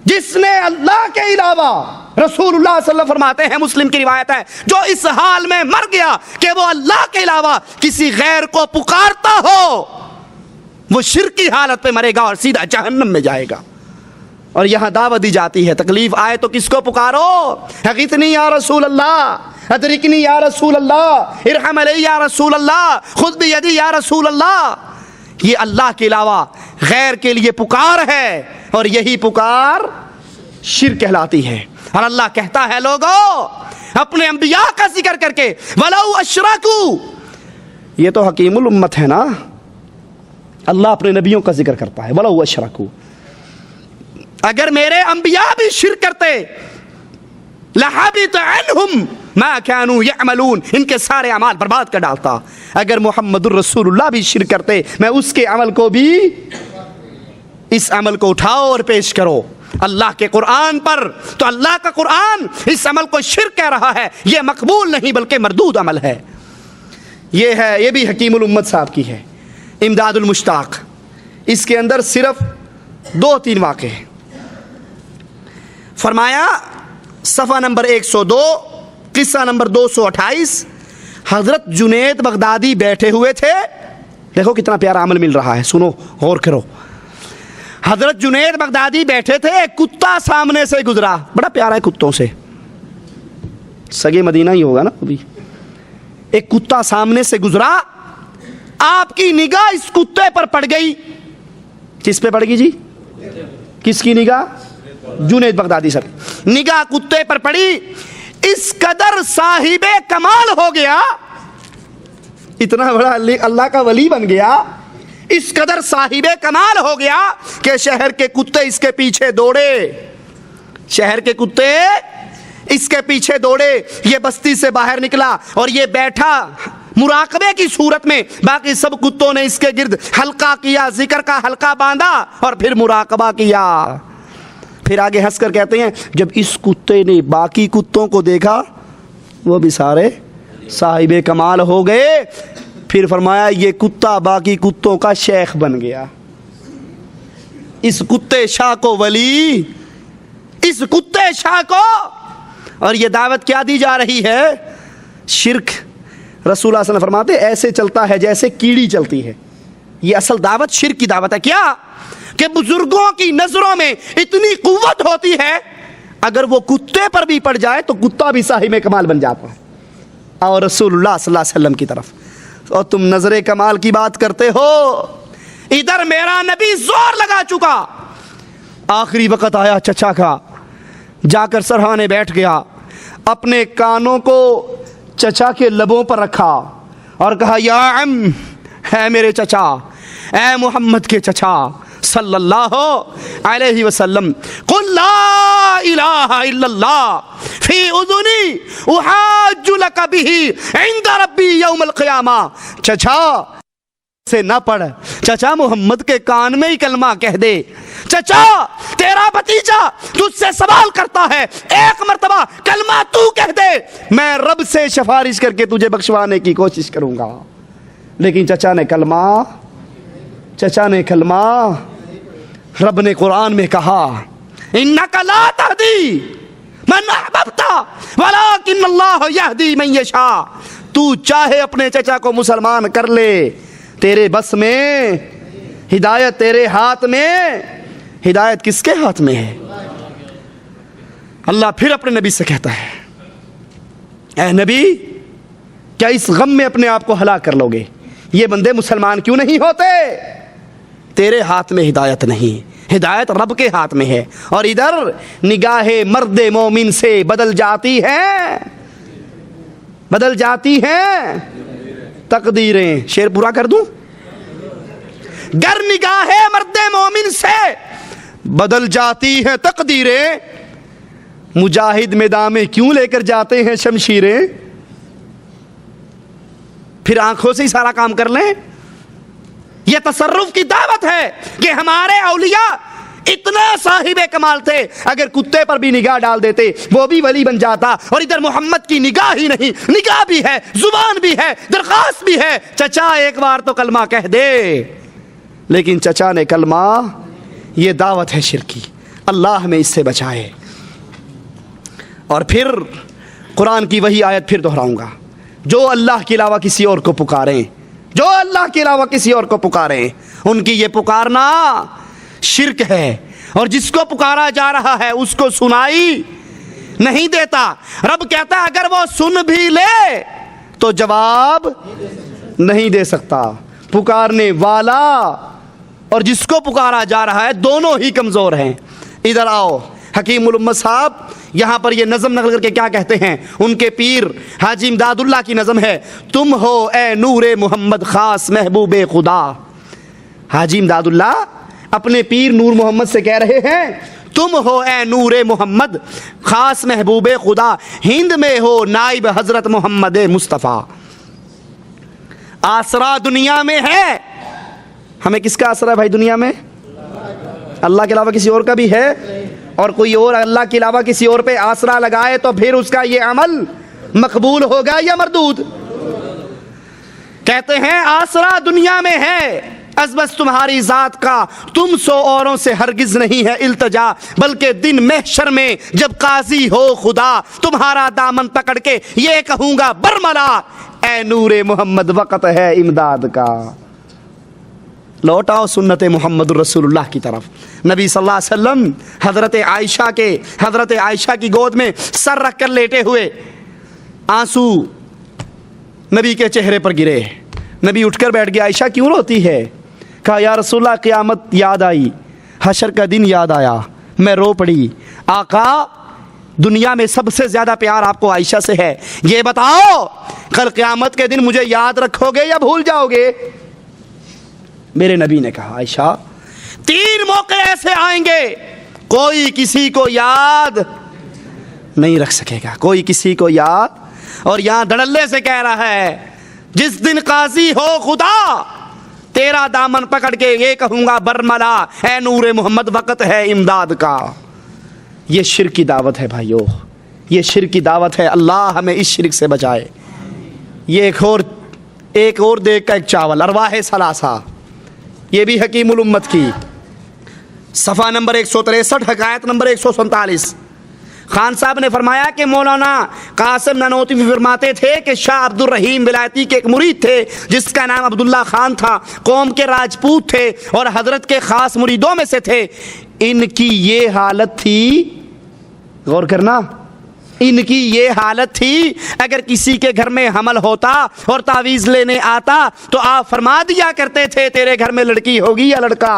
جس نے اللہ کے علاوہ، رسول اللہ صلی اللہ علیہ وسلم فرماتے ہیں، مسلم کی روایت ہے، جو اس حال میں مر گیا کہ وہ اللہ کے علاوہ کسی غیر کو پکارتا ہو، وہ شرک کی حالت پہ مرے گا اور سیدھا جہنم میں جائے گا۔ اور یہاں دعوت دی جاتی ہے تکلیف آئے تو کس کو پکارو؟ اغیثنی یا رسول اللہ، ادرکنی یا رسول اللہ، ارحم علی یا رسول اللہ، خذ بیدی یا رسول اللہ۔ یہ اللہ کے علاوہ غیر کے لیے پکار ہے، اور یہی پکار شرک کہلاتی ہے۔ اور اللہ کہتا ہے لوگوں اپنے انبیاء کا ذکر کر کے وَلَوْ أَشْرَكُوا، یہ تو حکیم الامت ہے نا، اللہ اپنے نبیوں کا ذکر کرتا ہے وَلَوْ أَشْرَكُوا، اگر میرے انبیاء بھی شرک کرتے لَحَبِطَ عَنْهُمْ مَا كَانُوا يَعْمَلُونَ، ان کے سارے اعمال برباد کر ڈالتا۔ اگر محمد الرسول اللہ بھی شرک کرتے، میں اس کے عمل کو بھی، اس عمل کو اٹھاؤ اور پیش کرو اللہ کے قرآن پر، تو اللہ کا قرآن اس عمل کو شرک کہہ رہا ہے، یہ مقبول نہیں بلکہ مردود عمل ہے۔ یہ بھی حکیم الامت صاحب کی ہے امداد المشتاق، اس کے اندر صرف 2-3 واقعے ہیں۔ فرمایا صفحہ نمبر 102، قصہ نمبر 228، حضرت جنید بغدادی بیٹھے ہوئے تھے، دیکھو کتنا پیارا عمل مل رہا ہے، سنو غور کرو۔ حضرت جنید بغدادی بیٹھے تھے، ایک کتا سامنے سے گزرا، بڑا پیارا ہے کتوں سے، سگے مدینہ ہی ہوگا نا ابھی۔ ایک کتا سامنے سے گزرا، آپ کی نگاہ اس کتے پر پڑ گئی، کس پہ پڑ گئی جی؟ کس کی نگاہ؟ جنید بغدادی صاحب، نگاہ کتے پر پڑی، اس قدر صاحب کمال ہو گیا، اتنا بڑا اللہ کا ولی بن گیا، اس قدر صاحب کمال ہو گیا کہ شہر کے کتے اس کے پیچھے دوڑے، شہر کے کتے اس کے پیچھے دوڑے، یہ بستی سے باہر نکلا اور یہ بیٹھا مراقبے کی صورت میں، باقی سب کتوں نے اس کے گرد حلقہ کیا، ذکر کا حلقہ باندھا اور پھر مراقبہ کیا۔ پھر آگے ہنس کر کہتے ہیں جب اس کتے نے باقی کتوں کو دیکھا، وہ بھی سارے صاحب کمال ہو گئے، پھر فرمایا یہ کتا باقی کتوں کا شیخ بن گیا۔ اس کتے شاہ کو ولی، اس کتے شاہ کو، اور یہ دعوت کیا دی جا رہی ہے؟ شرک۔ رسول اللہ صلی اللہ علیہ وسلم فرماتے ایسے چلتا ہے جیسے کیڑی چلتی ہے، یہ اصل دعوت شرک کی دعوت ہے۔ کیا کہ بزرگوں کی نظروں میں اتنی قوت ہوتی ہے، اگر وہ کتے پر بھی پڑ جائے تو کتا بھی صاحب کمال بن جاتا ہے، اور رسول اللہ صلی اللہ علیہ وسلم کی طرف، اور تم نظر کمال کی بات کرتے ہو۔ ادھر میرا نبی زور لگا چکا، آخری وقت آیا چچا کا، جا کر سرہانے بیٹھ گیا، اپنے کانوں کو چچا کے لبوں پر رکھا اور کہا یا عم، ہے میرے چچا، اے محمد کے چچا صلی اللہ علیہ وسلم، قل لا الہ الا اللہ فی اذنی احاج لک بہ عند ربی یوم القیامہ۔ چچا سے نہ پڑھ، چچا محمد کے کان میں ہی کلمہ کہہ دے، چچا تیرا بھتیجا تجھ سے سوال کرتا ہے، ایک مرتبہ کلمہ تو کہہ دے، میں رب سے سفارش کر کے تجھے بخشوانے کی کوشش کروں گا۔ لیکن چچا نے کلمہ، رب نے قرآن میں کہا انک لا تہدی من احببت ولکن اللہ یہدی من یشاء، تو چاہے اپنے چچا کو مسلمان کر لے، تیرے بس میں ہدایت تیرے ہاتھ میں. ہدایت کس کے ہاتھ میں ہے؟ اللہ پھر اپنے نبی سے کہتا ہے اے نبی کیا اس غم میں اپنے آپ کو ہلاک کر لو گے؟ یہ بندے مسلمان کیوں نہیں ہوتے؟ تیرے ہاتھ میں ہدایت نہیں، ہدایت رب کے ہاتھ میں ہے. اور ادھر نگاہ مرد مومن سے بدل جاتی ہیں تقدیریں. شعر پورا کر دوں. گر نگاہ مرد مومن سے بدل جاتی ہیں تقدیریں، مجاہد میدان میں کیوں لے کر جاتے ہیں شمشیریں؟ پھر آنکھوں سے ہی سارا کام کر لیں. یہ تصرف کی دعوت ہے کہ ہمارے اولیاء اتنا صاحب کمال تھے، اگر کتے پر بھی نگاہ ڈال دیتے وہ بھی ولی بن جاتا. اور ادھر محمد کی نگاہ ہی نہیں، نگاہ بھی ہے، زبان بھی ہے، درخواست بھی ہے. چچا ایک بار تو کلمہ کہہ دے. لیکن چچا نے کلمہ، یہ دعوت ہے شرک کی. اللہ ہمیں اس سے بچائے. اور پھر قرآن کی وہی آیت پھر دہراؤں گا، جو اللہ کے علاوہ کسی اور کو پکاریں، جو اللہ کے علاوہ کسی اور کو پکاریں، ان کی یہ پکارنا شرک ہے. اور جس کو پکارا جا رہا ہے اس کو سنائی نہیں دیتا. رب کہتا ہے اگر وہ سن بھی لے تو جواب نہیں دے سکتا. پکارنے والا اور جس کو پکارا جا رہا ہے دونوں ہی کمزور ہیں. ادھر آؤ، حکیم الامت صاحب یہاں پر یہ نظم نقل کر کے کیا کہتے ہیں؟ ان کے پیر حاجی امداد اللہ کی نظم ہے، تم ہو اے نور محمد خاص محبوب خدا. حاجی امداد اللہ اپنے پیر نور محمد سے کہہ رہے ہیں تم ہو اے نور محمد خاص محبوب خدا، ہند میں ہو نائب حضرت محمد مصطفیٰ. آسرا دنیا میں ہے. ہمیں کس کا آسرا ہے بھائی دنیا میں؟ اللہ کے علاوہ کسی اور کا بھی ہے. اور کوئی اور اللہ کے علاوہ کسی اور پہ آسرا لگائے تو پھر اس کا یہ عمل مقبول ہوگا یا مردود؟ کہتے ہیں آسرا دنیا میں ہے از بس تمہاری ذات کا، تم سو اوروں سے ہرگز نہیں ہے التجا، بلکہ دن محشر میں جب قاضی ہو خدا، تمہارا دامن پکڑ کے یہ کہوں گا برملا، اے نور محمد وقت ہے امداد کا. لوٹاؤ سنت محمد رسول اللہ کی طرف. نبی صلی اللہ علیہ وسلم حضرت عائشہ کی گود میں سر رکھ کر لیٹے ہوئے، آنسو نبی کے چہرے پر گرے. نبی اٹھ کر بیٹھ گیا. عائشہ کیوں روتی ہے؟ کہا یا رسول اللہ قیامت یاد آئی، حشر کا دن یاد آیا، میں رو پڑی. آقا دنیا میں سب سے زیادہ پیار آپ کو عائشہ سے ہے، یہ بتاؤ کل قیامت کے دن مجھے یاد رکھو گے یا بھول جاؤ گے؟ میرے نبی نے کہا عائشہ 3 موقع ایسے آئیں گے کوئی کسی کو یاد نہیں رکھ سکے گا، کوئی کسی کو یاد. اور یہاں دھڑلے سے کہہ رہا ہے جس دن قاضی ہو خدا، تیرا دامن پکڑ کے یہ کہوں گا برملا، اے نور محمد وقت ہے امداد کا. یہ شرک کی دعوت ہے بھائیو، یہ شرک کی دعوت ہے. اللہ ہمیں اس شرک سے بچائے. یہ ایک اور دیکھ کا ایک چاول ارواح ثلاثہ، یہ بھی حکیم الامت کی، صفحہ نمبر 163 حکایت نمبر 147. خان صاحب نے فرمایا کہ مولانا قاسم نانوتوی فرماتے تھے کہ شاہ عبد الرحیم ولایتی کے ایک مرید تھے جس کا نام عبداللہ خان تھا، قوم کے راجپوت تھے اور حضرت کے خاص مریدوں میں سے تھے. ان کی یہ حالت تھی، غور کرنا، ان کی یہ حالت تھی اگر کسی کے گھر میں حمل ہوتا اور تعویذ لینے آتا تو آپ فرما دیا کرتے تھے تیرے گھر میں لڑکی ہوگی یا لڑکا.